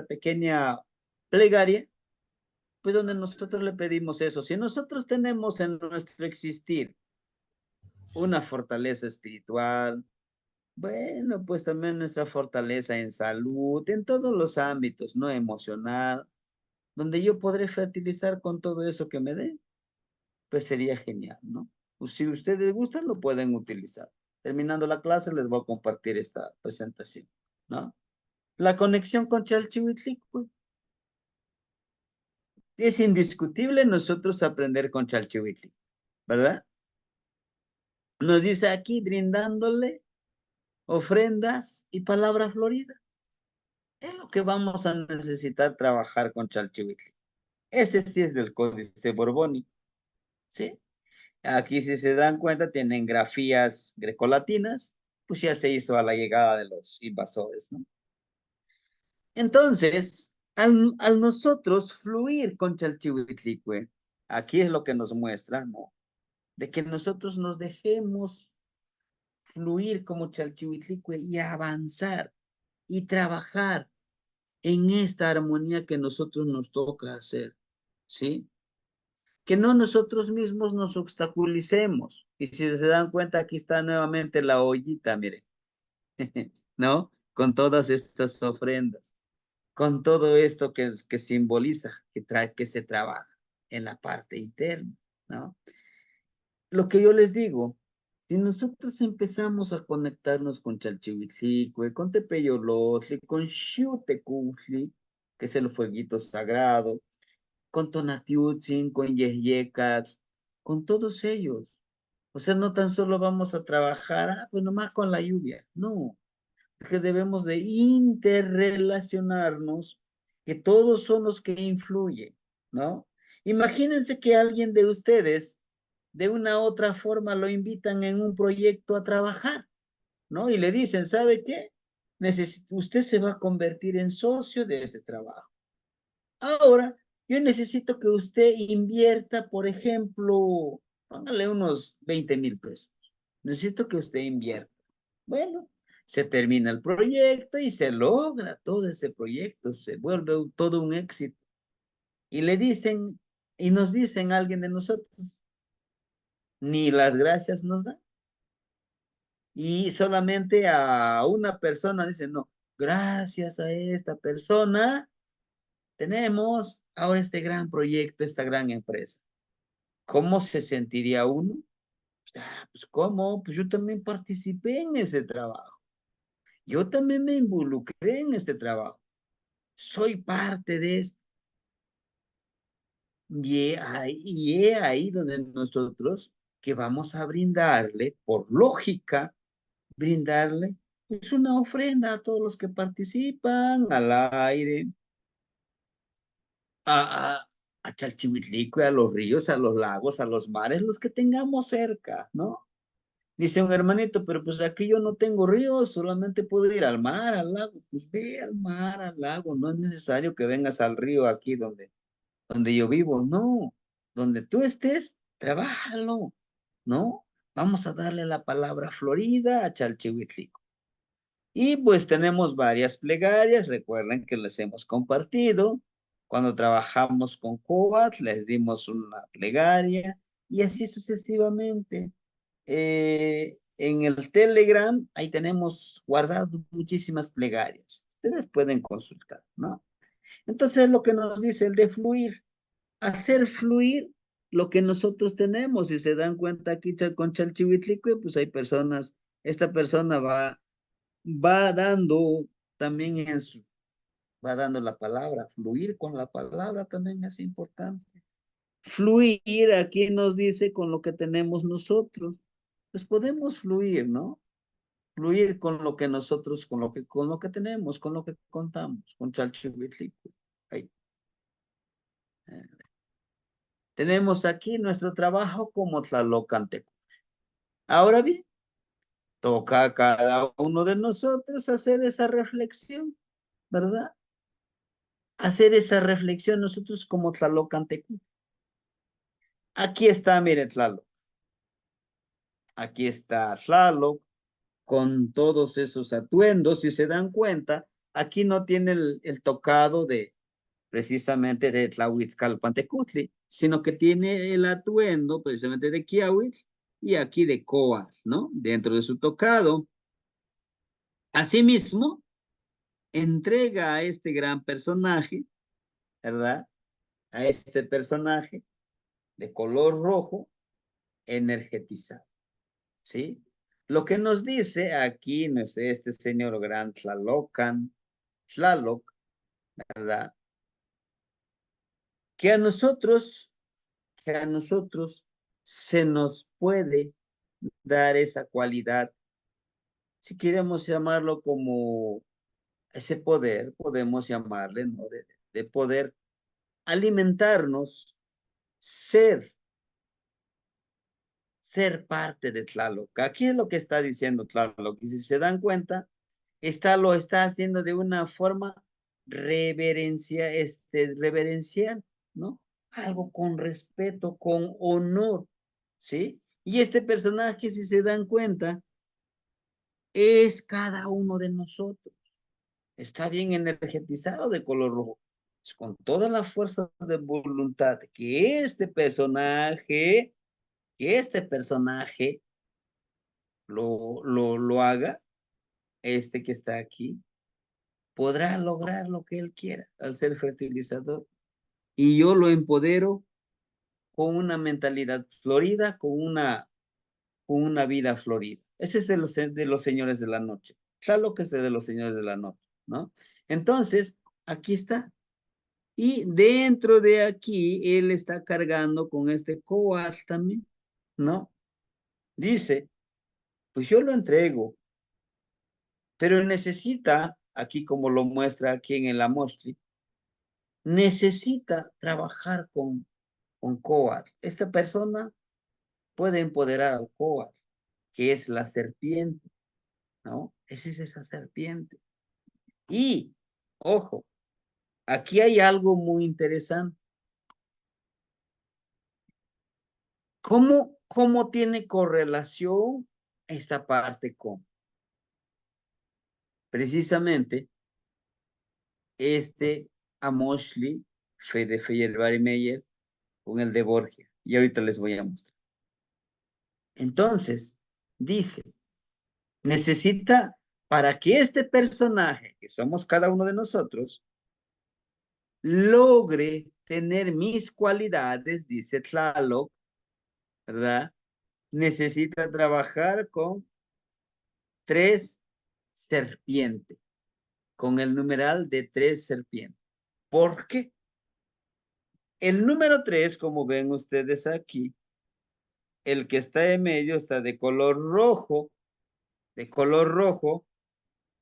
pequeña plegaria, pues donde nosotros le pedimos eso. Si nosotros tenemos en nuestro existir una fortaleza espiritual, Bueno, pues también nuestra fortaleza en salud, en todos los ámbitos, ¿no? Emocional, donde yo podré fertilizar con todo eso que me dé, pues sería genial, ¿no? Pues si ustedes gustan, lo pueden utilizar. Terminando la clase, les voy a compartir esta presentación, ¿no? La conexión con Chalchihuitlic, pues, es indiscutible nosotros aprender con Chalchihuitlic, ¿verdad? Nos dice aquí brindándole ofrendas y palabra florida. Es lo que vamos a necesitar trabajar con Chalchihuitlic. Este sí es del Códice Borbónico, ¿sí? Aquí, si se dan cuenta, tienen grafías grecolatinas, pues ya se hizo a la llegada de los invasores, ¿no? Entonces, al nosotros fluir con Chalchihuitlicue, aquí es lo que nos muestra, ¿no? De que nosotros nos dejemos fluir como Chalchihuitlicue y avanzar y trabajar en esta armonía que nosotros nos toca hacer, ¿sí? Que no nosotros mismos nos obstaculicemos. Y si se dan cuenta, aquí está nuevamente la ollita, miren, ¿no? Con todas estas ofrendas, con todo esto que simboliza, que se trabaja en la parte interna, ¿no? Lo que yo les digo, si nosotros empezamos a conectarnos con Chalchihuitlicue, con Tepeyolotli, con Xiutecuhtli, que es el fueguito sagrado, con Tonatiutzin, con Yehyecat, con todos ellos. O sea, no tan solo vamos a trabajar, pues nomás con la lluvia, no, es que debemos de interrelacionarnos, que todos son los que influyen, ¿no? Imagínense que alguien de ustedes, de una u otra forma, lo invitan en un proyecto a trabajar, ¿no? Y le dicen, ¿sabe qué? Usted se va a convertir en socio de este trabajo. Ahora, yo necesito que usted invierta, por ejemplo, póngale unos 20,000 pesos. Necesito que usted invierta. Bueno, se termina el proyecto y se logra todo ese proyecto, se vuelve todo un éxito. Y le dicen, y nos dicen a alguien de nosotros, ni las gracias nos da. Y solamente a una persona dicen, no, gracias a esta persona tenemos ahora este gran proyecto, esta gran empresa. ¿Cómo se sentiría uno? Pues ¿cómo? Pues yo también participé en ese trabajo. Yo también me involucré en este trabajo. Soy parte de esto. Y ahí donde nosotros que vamos a brindarle, por lógica, brindarle es una ofrenda a todos los que participan, al aire, a Chalchihuitlicue, a los ríos, a los lagos, a los mares, los que tengamos cerca, ¿no? Dice un hermanito, pero pues aquí yo no tengo ríos, solamente puedo ir al mar, al lago. Pues ve al mar, al lago, no es necesario que vengas al río aquí donde yo vivo, no. Donde tú estés, trabájalo, ¿no? Vamos a darle la palabra Florida a Chalchihuitlico. Y pues tenemos varias plegarias, recuerden que les hemos compartido. Cuando trabajamos con Coat, les dimos una plegaria y así sucesivamente. En el Telegram, ahí tenemos guardado muchísimas plegarias. Ustedes pueden consultar, ¿no? Entonces, lo que nos dice el de fluir, hacer fluir lo que nosotros tenemos. Si se dan cuenta aquí con Chalchihuitlicue, pues hay personas, esta persona va dando también va dando la palabra, fluir con la palabra también es importante. Fluir, aquí nos dice con lo que tenemos nosotros. Pues podemos fluir, ¿no? Fluir con lo que nosotros, con lo que tenemos, con lo que contamos, con Chalchihuitlicue. Ahí. Tenemos aquí nuestro trabajo como Tlalocanteco. Ahora bien, toca a cada uno de nosotros hacer esa reflexión, ¿verdad? Hacer esa reflexión nosotros como Tlalocanteco. Aquí está, mire, Tlaloc. Aquí está Tlaloc con todos esos atuendos. Si se dan cuenta, aquí no tiene el tocado de precisamente de Tlahuitzcalpantecutli, sino que tiene el atuendo precisamente de Kiawitl y aquí de Coas, ¿no? Dentro de su tocado Asimismo, entrega a este gran personaje, ¿verdad? A este personaje de color rojo energetizado, ¿sí? Lo que nos dice aquí, no sé, este señor gran Tlaloc, ¿verdad? Que a nosotros, se nos puede dar esa cualidad, si queremos llamarlo como ese poder, podemos llamarle, ¿no? De poder alimentarnos, ser parte de Tlaloc. Aquí es lo que está diciendo Tlaloc. Y si se dan cuenta, lo está haciendo de una forma reverencial, ¿no? Algo con respeto, con honor, ¿sí? Y este personaje, si se dan cuenta, es cada uno de nosotros. Está bien energetizado de color rojo, con toda la fuerza de voluntad que este personaje lo haga, este que está aquí, podrá lograr lo que él quiera al ser fertilizador. Y yo lo empodero con una mentalidad florida, con una vida florida. Ese es de los señores de la noche. Claro que es de los señores de la noche, ¿no? Entonces, aquí está. Y dentro de aquí, él está cargando con este coat también, ¿no? Dice, pues yo lo entrego, pero necesita, aquí como lo muestra aquí en el Amostri, necesita trabajar con Coat. Esta persona puede empoderar al Coat, que es la serpiente, ¿no? Esa es esa serpiente. Y, ojo, aquí hay algo muy interesante. ¿Cómo tiene correlación esta parte con? Precisamente, este Amoshli, de Feyerabadi-Meyer, con el de Borgia. Y ahorita les voy a mostrar. Entonces, dice, necesita, para que este personaje, que somos cada uno de nosotros, logre tener mis cualidades, dice Tlaloc, ¿verdad? Necesita trabajar con 3 serpientes, con el numeral de 3 serpientes. ¿Por qué? El número 3, como ven ustedes aquí, el que está en medio está de color rojo,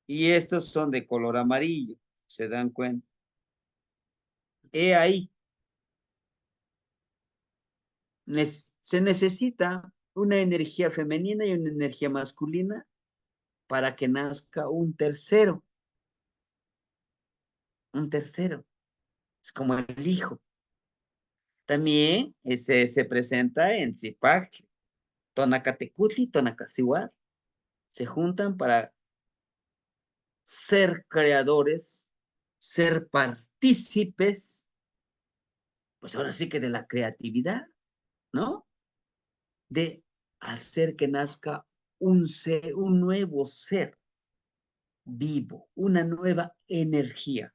y estos son de color amarillo, ¿se dan cuenta? He ahí, se necesita una energía femenina y una energía masculina para que nazca un tercero, es como el hijo. También se presenta en Zipajli, Tonacatecutli y Tonacasihuat, se juntan para ser creadores, ser partícipes, pues ahora sí que de la creatividad, ¿no? De hacer que nazca un nuevo ser vivo, una nueva energía.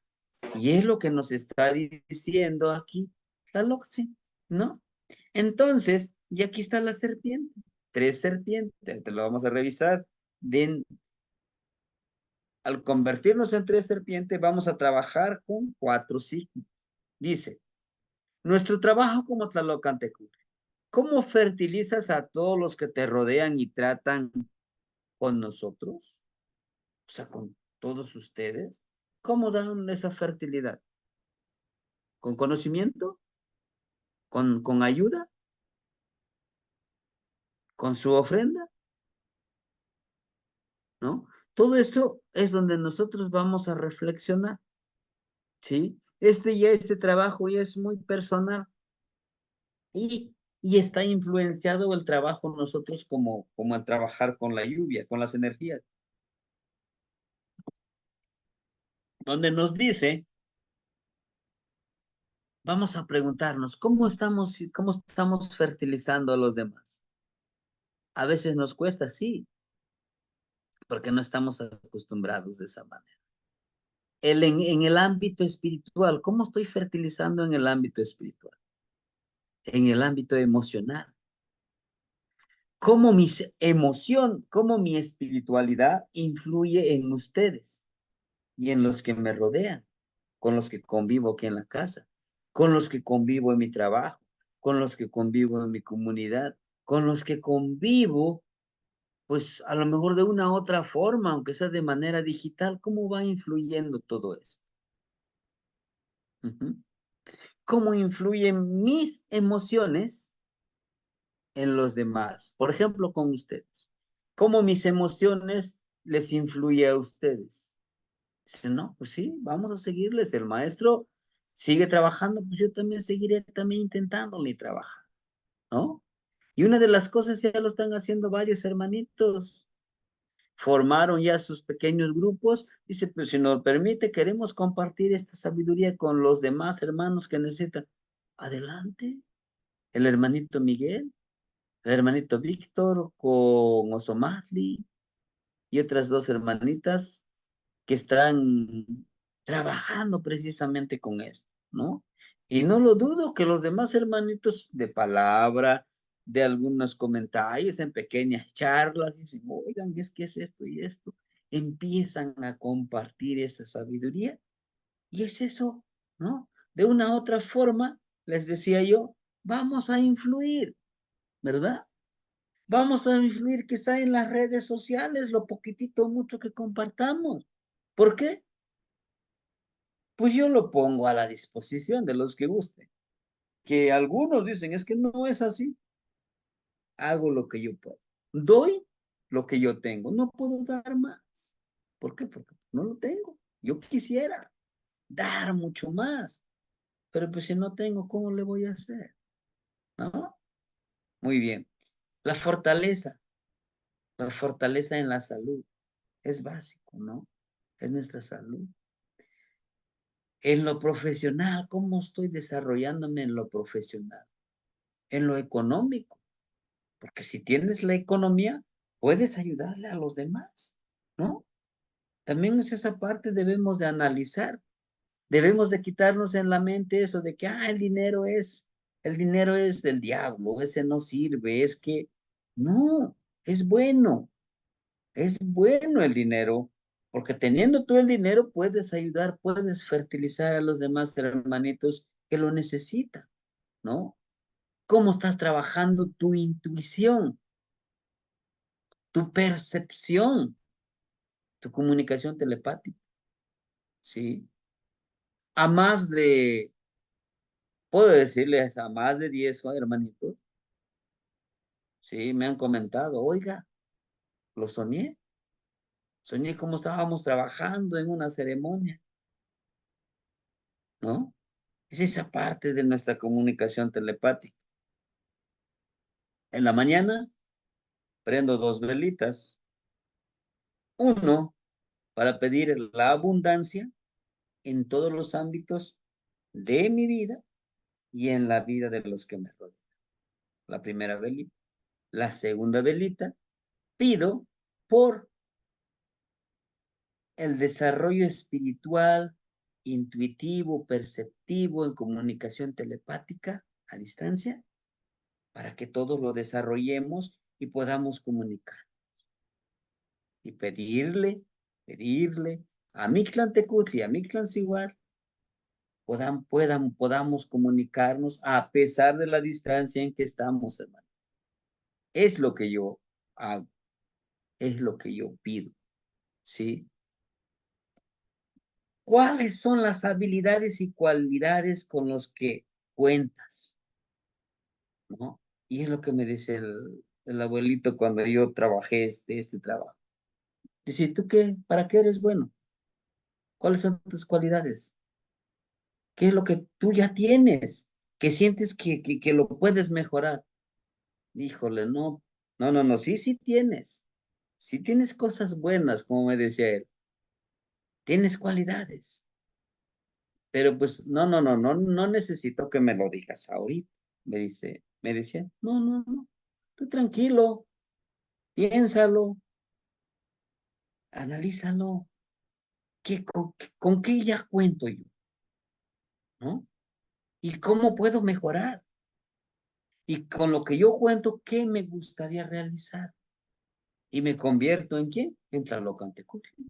Y es lo que nos está diciendo aquí la Loxi, ¿no? Entonces, y aquí está la serpiente, 3 serpientes, te lo vamos a revisar. Al convertirnos en 3 serpientes, vamos a trabajar con 4 signos. Dice, nuestro trabajo como Tlalocantecutli. ¿Cómo fertilizas a todos los que te rodean y tratan con nosotros? O sea, con todos ustedes. ¿Cómo dan esa fertilidad? ¿Con conocimiento? ¿Con ayuda? ¿Con su ofrenda? ¿No? Todo eso es donde nosotros vamos a reflexionar, ¿sí? Este trabajo ya es muy personal y está influenciado el trabajo nosotros como al trabajar con la lluvia, con las energías, donde nos dice, vamos a preguntarnos, cómo estamos fertilizando a los demás? A veces nos cuesta, sí, porque no estamos acostumbrados de esa manera. En el ámbito espiritual, ¿cómo estoy fertilizando en el ámbito espiritual? En el ámbito emocional. ¿Cómo cómo mi espiritualidad influye en ustedes y en los que me rodean, con los que convivo aquí en la casa, con los que convivo en mi trabajo, con los que convivo en mi comunidad, con los que convivo, pues a lo mejor de una u otra forma, aunque sea de manera digital? ¿Cómo va influyendo todo esto? Ujú. ¿Cómo influyen mis emociones en los demás? Por ejemplo, con ustedes. ¿Cómo mis emociones les influye a ustedes? Dice, no, pues sí, vamos a seguirles. El maestro sigue trabajando, pues yo también seguiré también intentándole trabajar, ¿no? Y una de las cosas ya lo están haciendo varios hermanitos. Formaron ya sus pequeños grupos. Dice, pues si nos permite, queremos compartir esta sabiduría con los demás hermanos que necesitan. Adelante. El hermanito Miguel, el hermanito Víctor con Osomatli y otras dos hermanitas que están trabajando precisamente con esto, ¿no? Y no lo dudo que los demás hermanitos de palabra, de algunos comentarios en pequeñas charlas, dicen, oigan, es que es esto y esto, empiezan a compartir esa sabiduría y es eso, ¿no? De una u otra forma, les decía yo, vamos a influir, ¿verdad? Vamos a influir quizá en las redes sociales, lo poquitito o mucho que compartamos. ¿Por qué? Pues yo lo pongo a la disposición de los que gusten. Que algunos dicen, es que no es así. Hago lo que yo puedo. Doy lo que yo tengo. No puedo dar más. ¿Por qué? Porque no lo tengo. Yo quisiera dar mucho más. Pero pues si no tengo, ¿cómo le voy a hacer? ¿No? Muy bien. La fortaleza. La fortaleza en la salud. Es básico, ¿no? Es nuestra salud. En lo profesional, ¿cómo estoy desarrollándome en lo profesional? En lo económico. Porque si tienes la economía, puedes ayudarle a los demás, ¿no? También es esa parte debemos de analizar. Debemos de quitarnos en la mente eso de que, el dinero es del diablo, ese no sirve, es que, no, es bueno el dinero, porque teniendo tú el dinero puedes ayudar, puedes fertilizar a los demás hermanitos que lo necesitan, ¿no? ¿Cómo estás trabajando tu intuición, tu percepción, tu comunicación telepática? ¿Sí? A más de, puedo decirles, a más de 10 hermanitos, sí, me han comentado, oiga, lo soñé. Soñé cómo estábamos trabajando en una ceremonia, ¿no? Es esa parte de nuestra comunicación telepática. En la mañana prendo 2 velitas. Uno, para pedir la abundancia en todos los ámbitos de mi vida y en la vida de los que me rodean. La primera velita. La segunda velita, pido por el desarrollo espiritual, intuitivo, perceptivo, en comunicación telepática a distancia, para que todos lo desarrollemos y podamos comunicar. Y pedirle a Mictlán Tecutli, a Mictlán Siguar, podamos comunicarnos a pesar de la distancia en que estamos, hermano. Es lo que yo hago, es lo que yo pido, ¿sí? ¿Cuáles son las habilidades y cualidades con los que cuentas? ¿No? Y es lo que me dice el abuelito cuando yo trabajé este trabajo. Dice, ¿tú qué? ¿Para qué eres bueno? ¿Cuáles son tus cualidades? ¿Qué es lo que tú ya tienes? Que sientes que lo puedes mejorar. Híjole, no, no, sí, sí tienes. Sí tienes cosas buenas, como me decía él. Tienes cualidades. Pero pues, no necesito que me lo digas ahorita. Me decía, no, tú tranquilo, piénsalo, Analízalo. ¿Con qué ya cuento yo? ¿No? ¿Y cómo puedo mejorar? Y con lo que yo cuento, ¿qué me gustaría realizar? Y me convierto en ¿quién? En Tlalocantecutli.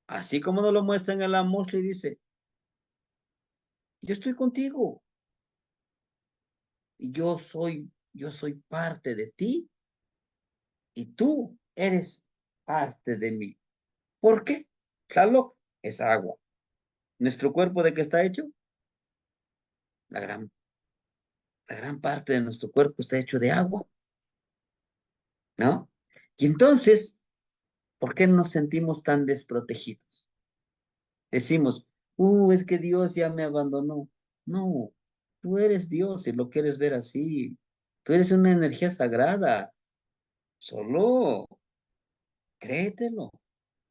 Así como nos lo muestra en el Amosli, dice, yo estoy contigo. Yo soy parte de ti y tú eres parte de mí. ¿Por qué? Tlaloc es agua. ¿Nuestro cuerpo de qué está hecho? La gran, la gran parte de nuestro cuerpo está hecho de agua, ¿no? Y entonces, ¿por qué nos sentimos tan desprotegidos? Decimos, es que Dios ya me abandonó. No, tú eres Dios si lo quieres ver así. Tú eres una energía sagrada. Solo créetelo,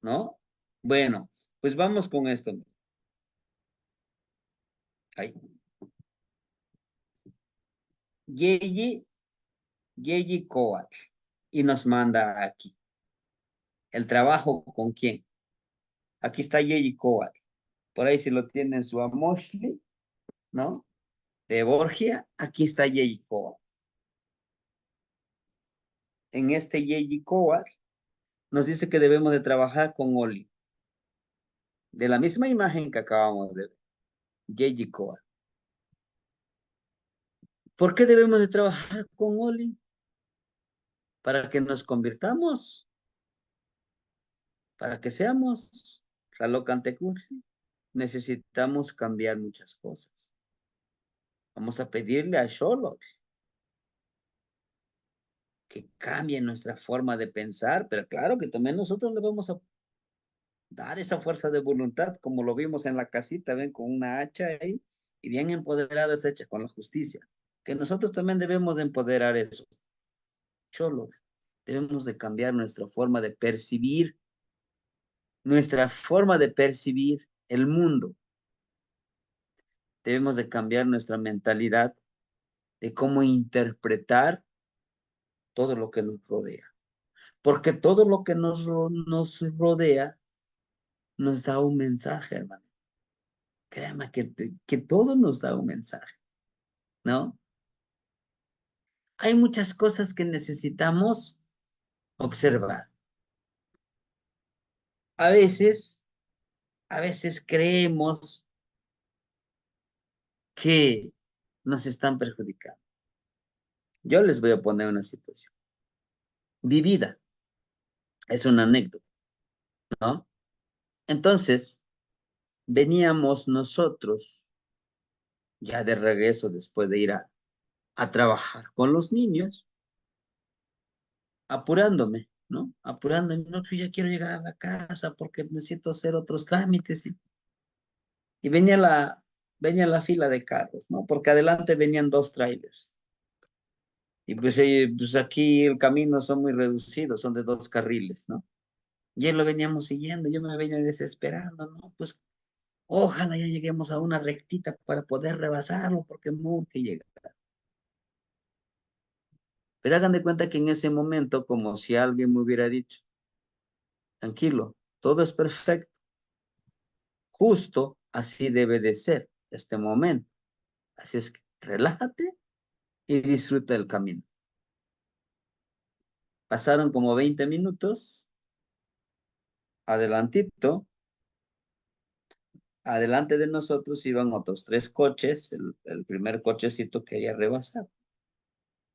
¿no? Bueno, pues vamos con esto. Ay. Yeyi, Yeyi Coatl. Y nos manda aquí. ¿El trabajo con quién? Aquí está Yeyi Coatl. Por ahí si lo tienen su Amoshli, ¿no? De Borgia, aquí está Yeyi Coatl. En este Yeyi Coatl nos dice que debemos de trabajar con Oli. De la misma imagen que acabamos de ver. Yeyi Coatl. ¿Por qué debemos de trabajar con Oli? Para que nos convirtamos, para que seamos Tlalocantecutli, necesitamos cambiar muchas cosas. Vamos a pedirle a Xolotl que cambie nuestra forma de pensar, pero claro que también nosotros le vamos a dar esa fuerza de voluntad, como lo vimos en la casita, ven, con una hacha ahí, y bien empoderada esa hacha con la justicia, que nosotros también debemos de empoderar eso. Xolotl, debemos de cambiar nuestra forma de percibir el mundo. Debemos de cambiar nuestra mentalidad de cómo interpretar todo lo que nos rodea. Porque todo lo que nos rodea nos da un mensaje, hermano. Créame que todo nos da un mensaje, ¿no? Hay muchas cosas que necesitamos observar. A veces, a veces creemos que nos están perjudicando. Yo les voy a poner una situación. Vivida, es una anécdota, ¿no? Entonces, veníamos nosotros ya de regreso después de ir a trabajar con los niños, apurándome, ¿no? Apurándome, no, yo ya quiero llegar a la casa porque necesito hacer otros trámites. Y venía la fila de carros, ¿no? Porque adelante venían dos trailers. Y pues aquí el camino son muy reducidos, son de 2 carriles, ¿no? Y él lo veníamos siguiendo, yo me venía desesperando, ¿no? Pues ojalá ya lleguemos a una rectita para poder rebasarlo, porque no que llega. Pero hagan de cuenta que en ese momento, como si alguien me hubiera dicho, tranquilo, todo es perfecto, justo así debe de ser este momento. Así es que relájate y disfruta del camino. Pasaron como 20 minutos, adelantito, adelante de nosotros iban otros 3 coches, el primer cochecito quería rebasar.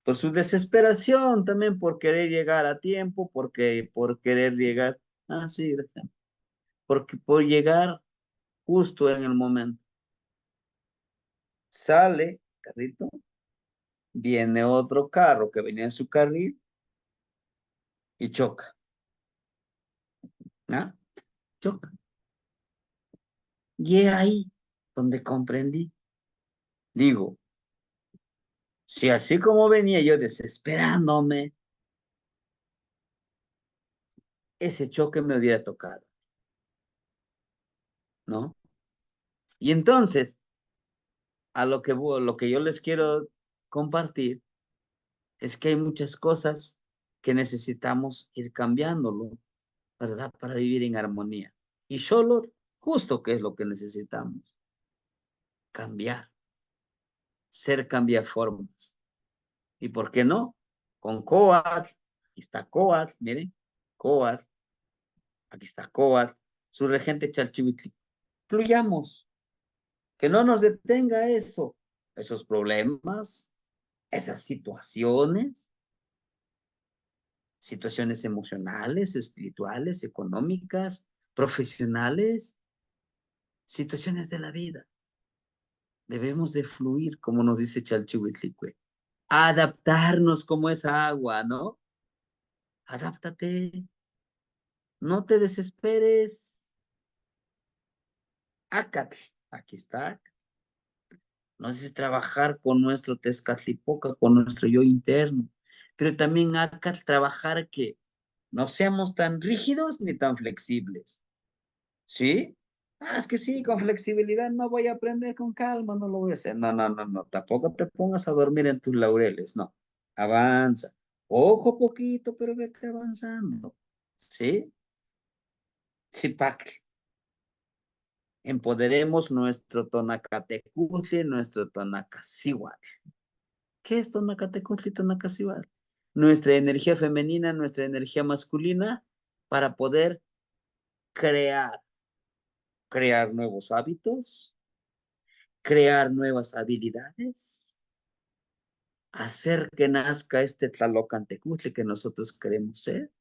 Por su desesperación, también por querer llegar a tiempo, por querer llegar, sí, gracias. Porque por llegar justo en el momento. Sale, carrito, viene otro carro que venía en su carril y choca, ¿no? Choca. Y es ahí donde comprendí. Digo, si así como venía yo desesperándome, ese choque me hubiera tocado, ¿no? Y entonces, lo que yo les quiero compartir es que hay muchas cosas que necesitamos ir cambiándolo. ¿verdad? Para vivir en armonía. Y solo, justo que es lo que necesitamos, cambiar, ser cambiaformas. ¿Y por qué no? Con Coat, aquí está Coat, miren, Coat, aquí está Coat, su regente Chalchihuitl. Fluyamos, que no nos detenga eso, esos problemas, esas situaciones emocionales, espirituales, económicas, profesionales, situaciones de la vida. Debemos de fluir, como nos dice Chalchihuitlicue, adaptarnos como esa agua, ¿no? Adáptate, no te desesperes. Acá, aquí está. Nos dice trabajar con nuestro Tezcatlipoca, con nuestro yo interno. Pero también acá trabajar que no seamos tan rígidos ni tan flexibles. ¿Sí? Ah, es que sí, con flexibilidad no voy a aprender con calma, no lo voy a hacer. No, no, no, no, tampoco te pongas a dormir en tus laureles, no. Avanza. Ojo poquito, pero vete avanzando. ¿Sí? Sí, empoderemos nuestro Tonacatecutli, nuestro Tonacacihuatl. ¿Qué es Tonacatecutli y Tonacacihuatl? Nuestra energía femenina, nuestra energía masculina para poder crear, crear nuevos hábitos, crear nuevas habilidades, hacer que nazca este Tlalocantecutli que nosotros queremos ser,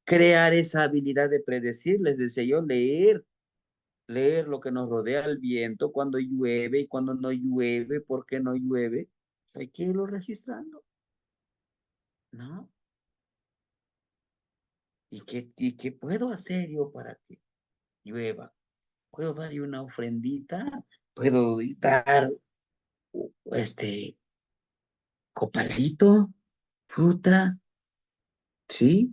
crear esa habilidad de predecir, les decía yo, leer lo que nos rodea, el viento, cuando llueve y cuando no llueve, por qué no llueve, hay que irlo registrando, ¿no? ¿Y qué puedo hacer yo para que llueva? ¿Puedo darle una ofrendita? ¿Puedo dar este copalito, fruta? ¿Sí?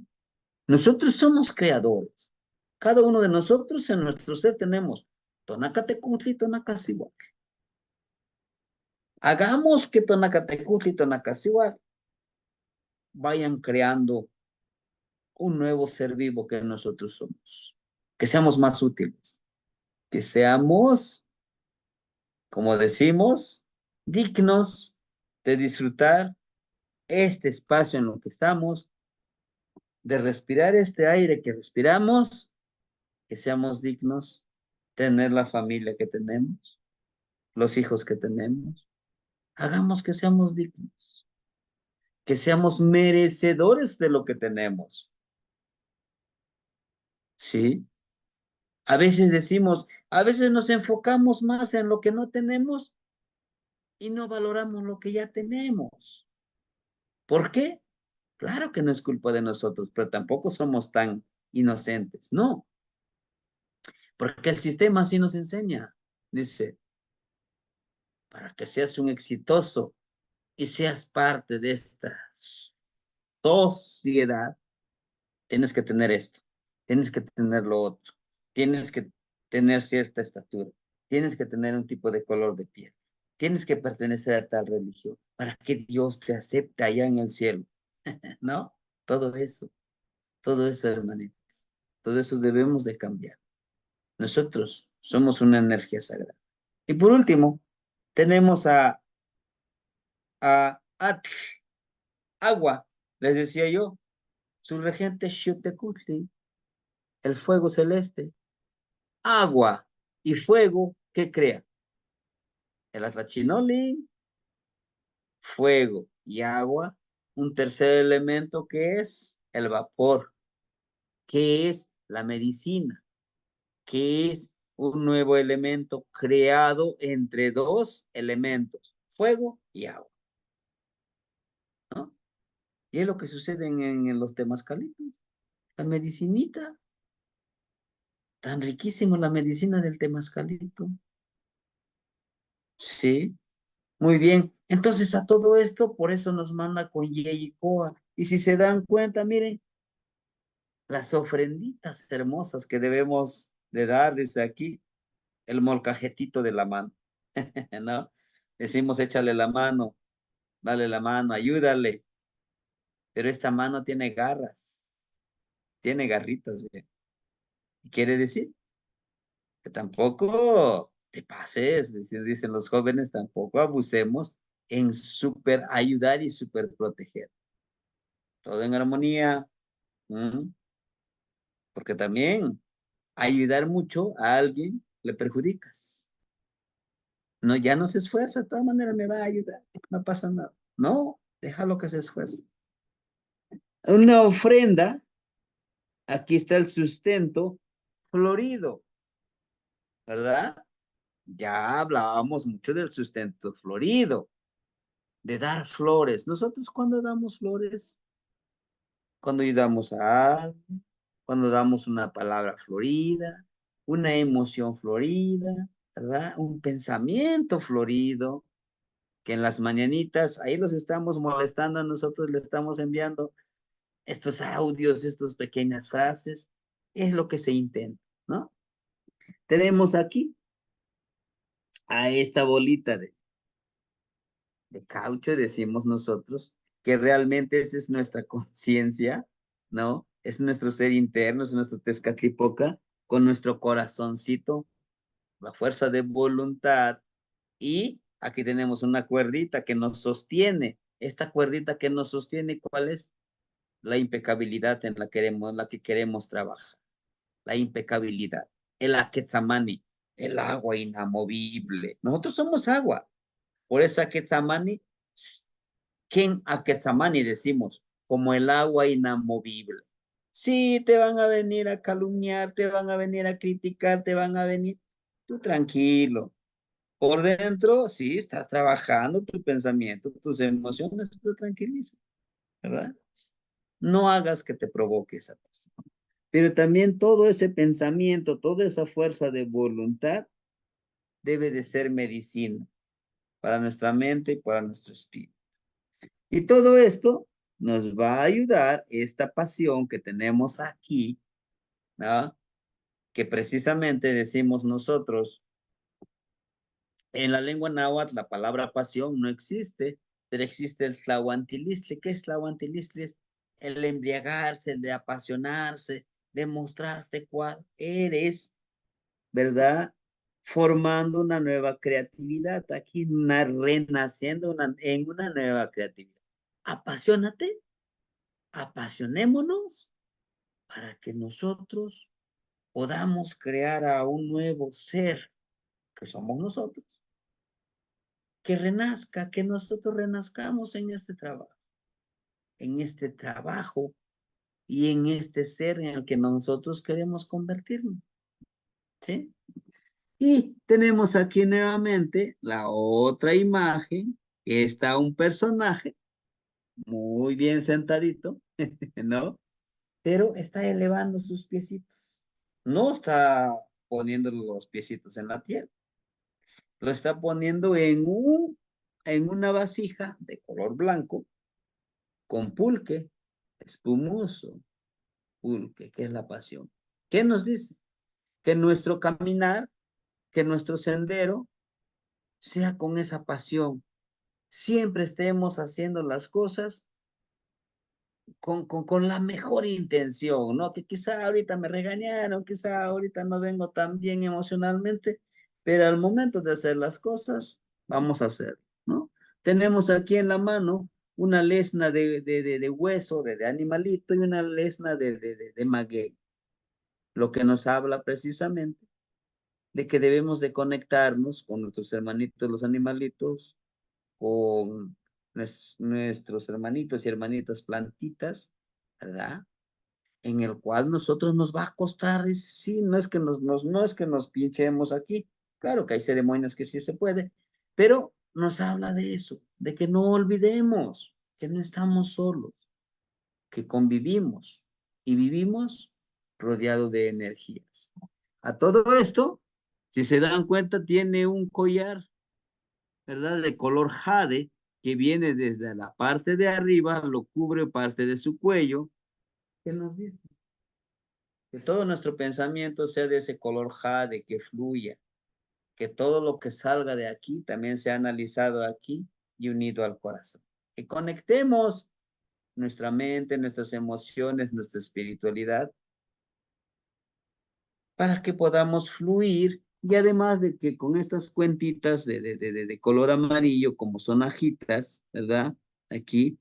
Nosotros somos creadores. Cada uno de nosotros en nuestro ser tenemos Tonacatecutli y Tonacacihuatl. Hagamos que Tonacatecutli y Tonacacihuatl vayan creando un nuevo ser vivo que nosotros somos. Que seamos más útiles. Que seamos, como decimos, dignos de disfrutar este espacio en lo que estamos, de respirar este aire que respiramos, que seamos dignos, tener la familia que tenemos, los hijos que tenemos. Hagamos que seamos dignos, que seamos merecedores de lo que tenemos. ¿Sí? A veces decimos, a veces nos enfocamos más en lo que no tenemos y no valoramos lo que ya tenemos. ¿Por qué? Claro que no es culpa de nosotros, pero tampoco somos tan inocentes. No, porque el sistema así nos enseña. Dice, para que seas un exitoso y seas parte de esta sociedad, tienes que tener esto, tienes que tener lo otro, tienes que tener cierta estatura, tienes que tener un tipo de color de piel, tienes que pertenecer a tal religión para que Dios te acepte allá en el cielo, ¿no? Todo eso, hermanitos, todo eso debemos de cambiar. Nosotros somos una energía sagrada. Y por último, tenemos a agua, les decía yo, su regente Xiuhtecutli, el fuego celeste, agua y fuego, ¿qué crea? El atlachinoli, fuego y agua. Un tercer elemento que es el vapor, que es la medicina, que es un nuevo elemento creado entre dos elementos, fuego y agua, ¿no? Y es lo que sucede en los temazcalitos. La medicinita, tan riquísimo la medicina del temazcalito. Sí, muy bien. Entonces a todo esto, por eso nos manda con Yeyicoa. Y si se dan cuenta, miren, las ofrenditas hermosas que debemos de dar desde aquí, el molcajetito de la mano, ¿no? Decimos, échale la mano, dale la mano, ayúdale, pero esta mano tiene garras, tiene garritas, ve. Quiere decir que tampoco te pases, dicen los jóvenes, tampoco abusemos en super ayudar y super proteger. Todo en armonía, ¿m? Porque también ayudar mucho a alguien le perjudicas. No, ya no se esfuerza, de todas maneras me va a ayudar, no pasa nada. No, déjalo que se esfuerce. Una ofrenda, aquí está el sustento florido, ¿verdad? Ya hablábamos mucho del sustento florido, de dar flores. Nosotros cuando damos flores, cuando ayudamos a alguien, cuando damos una palabra florida, una emoción florida, ¿verdad? Un pensamiento florido, que en las mañanitas, ahí los estamos molestando, nosotros le estamos enviando estos audios, estas pequeñas frases, es lo que se intenta, ¿no? Tenemos aquí a esta bolita de caucho, decimos nosotros, que realmente esa es nuestra conciencia, ¿no? Es nuestro ser interno, es nuestro Tezcatlipoca, con nuestro corazoncito, la fuerza de voluntad, y aquí tenemos una cuerdita que nos sostiene. Esta cuerdita que nos sostiene, ¿cuál es? La impecabilidad en la que queremos trabajar. La impecabilidad. El Aquetzamani, el agua inamovible. Nosotros somos agua. Por eso Aquetzamani, Ken Aquetzamani decimos, como el agua inamovible. Sí, te van a venir a calumniar, te van a venir a criticar, te van a venir. Tú tranquilo. Por dentro, sí, está trabajando tu pensamiento, tus emociones, tú tranquiliza, ¿verdad? No hagas que te provoque esa cosa. Pero también todo ese pensamiento, toda esa fuerza de voluntad debe de ser medicina para nuestra mente y para nuestro espíritu. Y todo esto nos va a ayudar, esta pasión que tenemos aquí, ¿no? Que precisamente decimos nosotros, en la lengua náhuatl la palabra pasión no existe, pero existe el tlahuantilistle. ¿Qué es tlahuantilistle? El embriagarse, el de apasionarse, de mostrarte cuál eres, ¿verdad? Formando una nueva creatividad, aquí renaciendo en una nueva creatividad. Apasionate, apasionémonos para que nosotros podamos crear a un nuevo ser que somos nosotros, que renazca, que nosotros renazcamos en este trabajo y en este ser en el que nosotros queremos convertirnos, ¿sí? Y tenemos aquí nuevamente la otra imagen, que está un personaje muy bien sentadito, ¿no? Pero está elevando sus piecitos. No está poniendo los piecitos en la tierra, lo está poniendo en una vasija de color blanco con pulque, espumoso, pulque, que es la pasión. ¿Qué nos dice? Que nuestro caminar, que nuestro sendero sea con esa pasión. Siempre estemos haciendo las cosas con la mejor intención, ¿no? Que quizá ahorita me regañaron, quizá ahorita no vengo tan bien emocionalmente, pero al momento de hacer las cosas, vamos a hacer, ¿no? Tenemos aquí en la mano una lesna de hueso, de animalito, y una lesna de maguey, lo que nos habla precisamente de que debemos de conectarnos con nuestros hermanitos, los animalitos, con nuestros hermanitos y hermanitas plantitas, ¿verdad? En el cual nosotros nos va a costar, sí, no es que no es que nos pinchemos aquí, claro que hay ceremonias que sí se puede, pero nos habla de eso, de que no olvidemos que no estamos solos, que convivimos y vivimos rodeado de energías. A todo esto, si se dan cuenta, tiene un collar, ¿verdad? De color jade, que viene desde la parte de arriba, lo cubre parte de su cuello. ¿Qué nos dice? Que todo nuestro pensamiento sea de ese color jade, que fluya, que todo lo que salga de aquí también sea analizado aquí y unido al corazón. Que conectemos, nuestra mente, nuestras emociones, nuestra espiritualidad, para que podamos fluir. Y además de que con estas cuentitas de color amarillo, como son ajitas, ¿verdad? Aquí,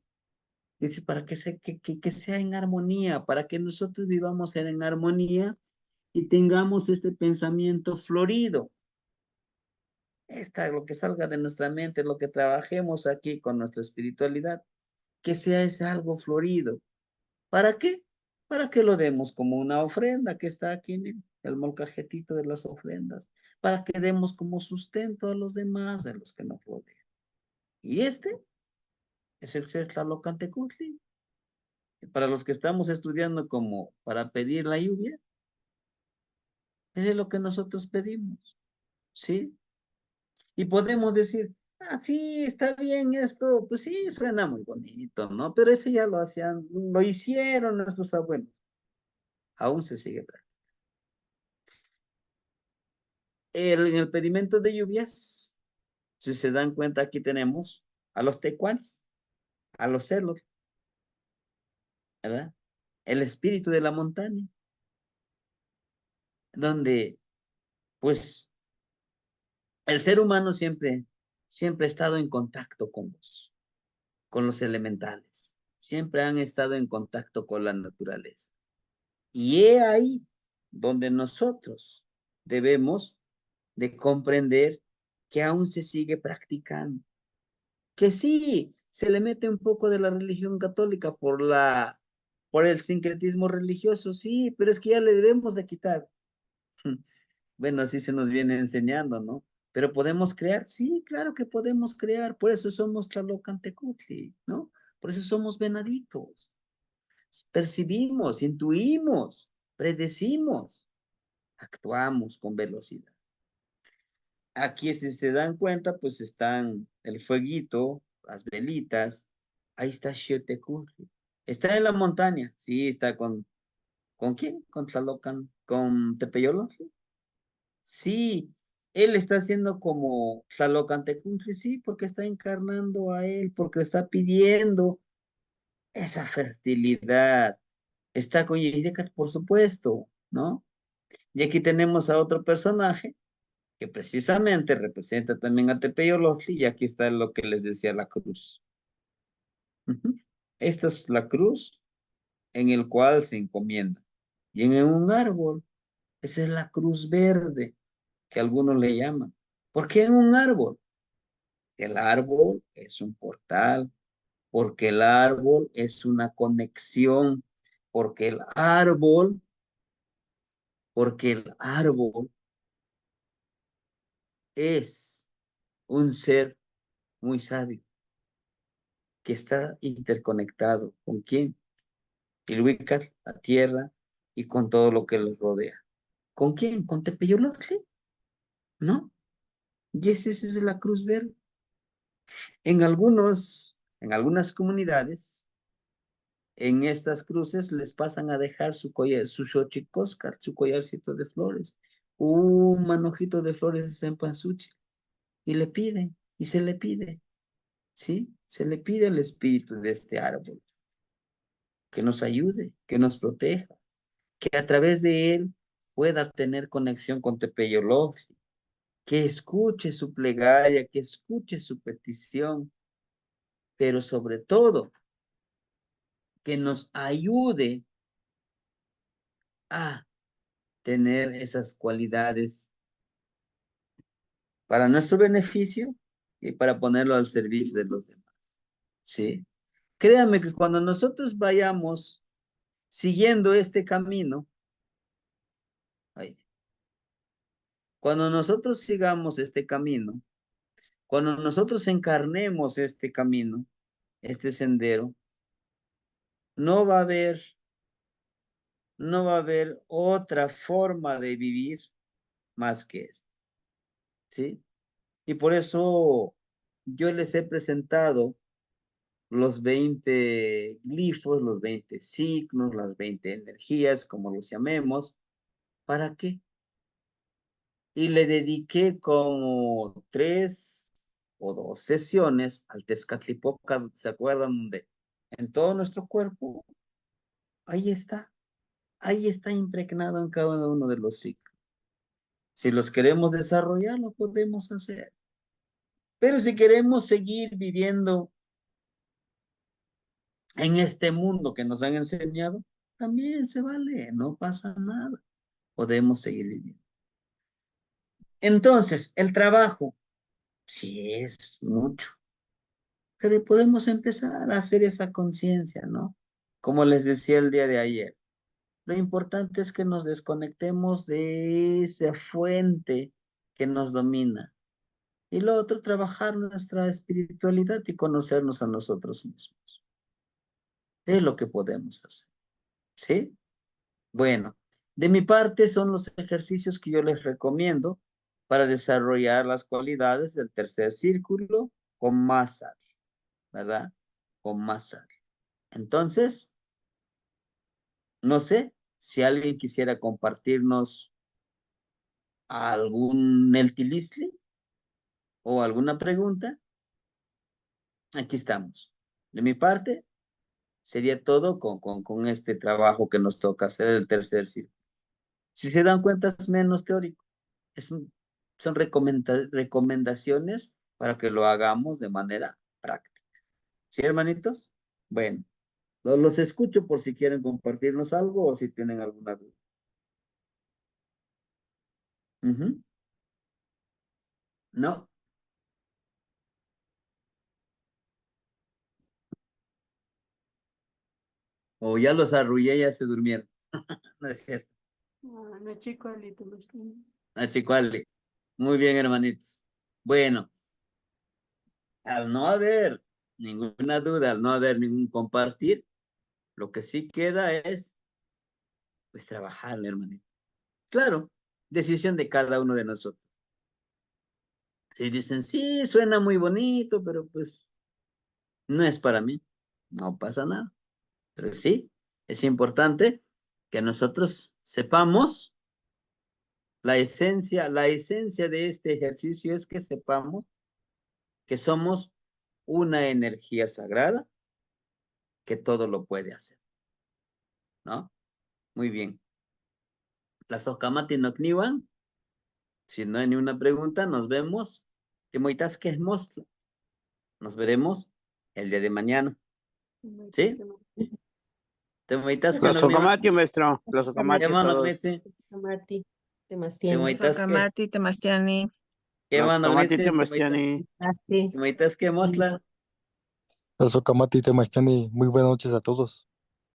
dice, para que sea en armonía, para que nosotros vivamos en armonía y tengamos este pensamiento florido. Lo que salga de nuestra mente, lo que trabajemos aquí con nuestra espiritualidad, que sea ese algo florido. ¿Para qué? Para que lo demos como una ofrenda que está aquí, miren, el molcajetito de las ofrendas, para que demos como sustento a los demás, a los que nos rodean. Y este es el ser Tlalocantecutli. Para los que estamos estudiando como para pedir la lluvia, eso es lo que nosotros pedimos, ¿sí? Y podemos decir, ah, sí, está bien esto, pues sí, suena muy bonito, ¿no? Pero eso ya lo hacían, lo hicieron nuestros abuelos. Aún se sigue practicando. En el pedimento de lluvias, si se dan cuenta, aquí tenemos a los tecuanes, a los celos, ¿verdad? El espíritu de la montaña, donde, pues, el ser humano siempre ha estado en contacto con los elementales. Siempre han estado en contacto con la naturaleza. Y he ahí donde nosotros debemos de comprender que aún se sigue practicando. Que sí, se le mete un poco de la religión católica por el sincretismo religioso, sí, pero es que ya le debemos de quitar. Bueno, así se nos viene enseñando, ¿no? Pero podemos crear, sí, claro que podemos crear, por eso somos Tlalocantecutli, ¿no? Por eso somos venaditos. Percibimos, intuimos, predecimos, actuamos con velocidad. Aquí, si se dan cuenta, pues están el fueguito, las velitas, ahí está Xiotecutli. Está en la montaña, sí, está ¿con quién? Con Tlalocan, con Tepeyolotli. Sí, él está haciendo como Tlalocantecutli, sí, porque está encarnando a él, porque está pidiendo esa fertilidad. Está con Yehidecat, por supuesto, ¿no? Y aquí tenemos a otro personaje que precisamente representa también a Tepeyolotli, y aquí está lo que les decía la cruz. Ujú. Esta es la cruz en el cual se encomienda. Y en un árbol, esa es la cruz verde, que algunos le llaman. ¿Por qué en un árbol? El árbol es un portal, porque el árbol es una conexión, porque el árbol, porque el árbol es un ser muy sabio que está interconectado. ¿Con quién? El Wicca, la tierra y con todo lo que los rodea. ¿Con quién? Con Tepeyolotli, ¿no? Y esa es la cruz verde. En algunas comunidades, en estas cruces les pasan a dejar su collar, su xochicóscar, su collarcito de flores, un manojito de flores de cempasúchil, y le piden, y se le pide, ¿sí? Se le pide al espíritu de este árbol que nos ayude, que nos proteja, que a través de él pueda tener conexión con Tepeyolotli, que escuche su plegaria, que escuche su petición, pero sobre todo que nos ayude a tener esas cualidades para nuestro beneficio y para ponerlo al servicio de los demás. ¿Sí? Créanme que cuando nosotros vayamos siguiendo este camino, ay, cuando nosotros sigamos este camino, cuando nosotros encarnemos este camino, este sendero, no va a haber, no va a haber otra forma de vivir más que esta, ¿sí? Y por eso yo les he presentado los 20 glifos, los 20 signos, las 20 energías, como los llamemos. ¿Para qué? Y le dediqué como 3 o 2 sesiones al Tezcatlipoca, ¿se acuerdan? en todo nuestro cuerpo, ahí está impregnado en cada uno de los ciclos. Si los queremos desarrollar, lo podemos hacer. Pero si queremos seguir viviendo en este mundo que nos han enseñado, también se vale, no pasa nada. Podemos seguir viviendo. Entonces, el trabajo, sí es mucho, pero podemos empezar a hacer esa conciencia, ¿no? Como les decía el día de ayer, lo importante es que nos desconectemos de esa fuente que nos domina. Y lo otro, trabajar nuestra espiritualidad y conocernos a nosotros mismos. Es lo que podemos hacer, ¿sí? Bueno, de mi parte son los ejercicios que yo les recomiendo para desarrollar las cualidades del tercer círculo con más sal, ¿verdad? Con más sal. Entonces, no sé si alguien quisiera compartirnos algún Neltilisli o alguna pregunta. Aquí estamos. De mi parte, sería todo con este trabajo que nos toca hacer el tercer círculo. Si se dan cuenta, es menos teórico. Son recomendaciones para que lo hagamos de manera práctica. ¿Sí, hermanitos? Bueno, los escucho por si quieren compartirnos algo o si tienen alguna duda. No, o ya los arrullé, ya se durmieron. No es cierto. No, chico, Alito, no está. Ah, chicuale. Muy bien, hermanitos. Bueno, al no haber ninguna duda, al no haber ningún compartir, lo que sí queda es, pues, trabajar, hermanito. Claro, decisión de cada uno de nosotros. Si dicen, sí, suena muy bonito, pero pues no es para mí, no pasa nada. Pero sí, es importante que nosotros sepamos la esencia de este ejercicio es que sepamos que somos una energía sagrada que todo lo puede hacer, ¿no? Muy bien. La Sokamati no kniwan. Si no hay ni una pregunta, nos vemos. Que moitas que es mostro. Nos veremos el día de mañana. ¿Sí? Te moitas que Los no kniwan. Sokamati, maestro. Los Sokamati a todos. Martí, Te Temastiani. moitas que. Sokamati, Temastiani. ¿Qué Los mano Sokamati grite? Temastiani. Martí. Te moitas que mostla. Los Okamati Temastani, muy buenas noches a todos.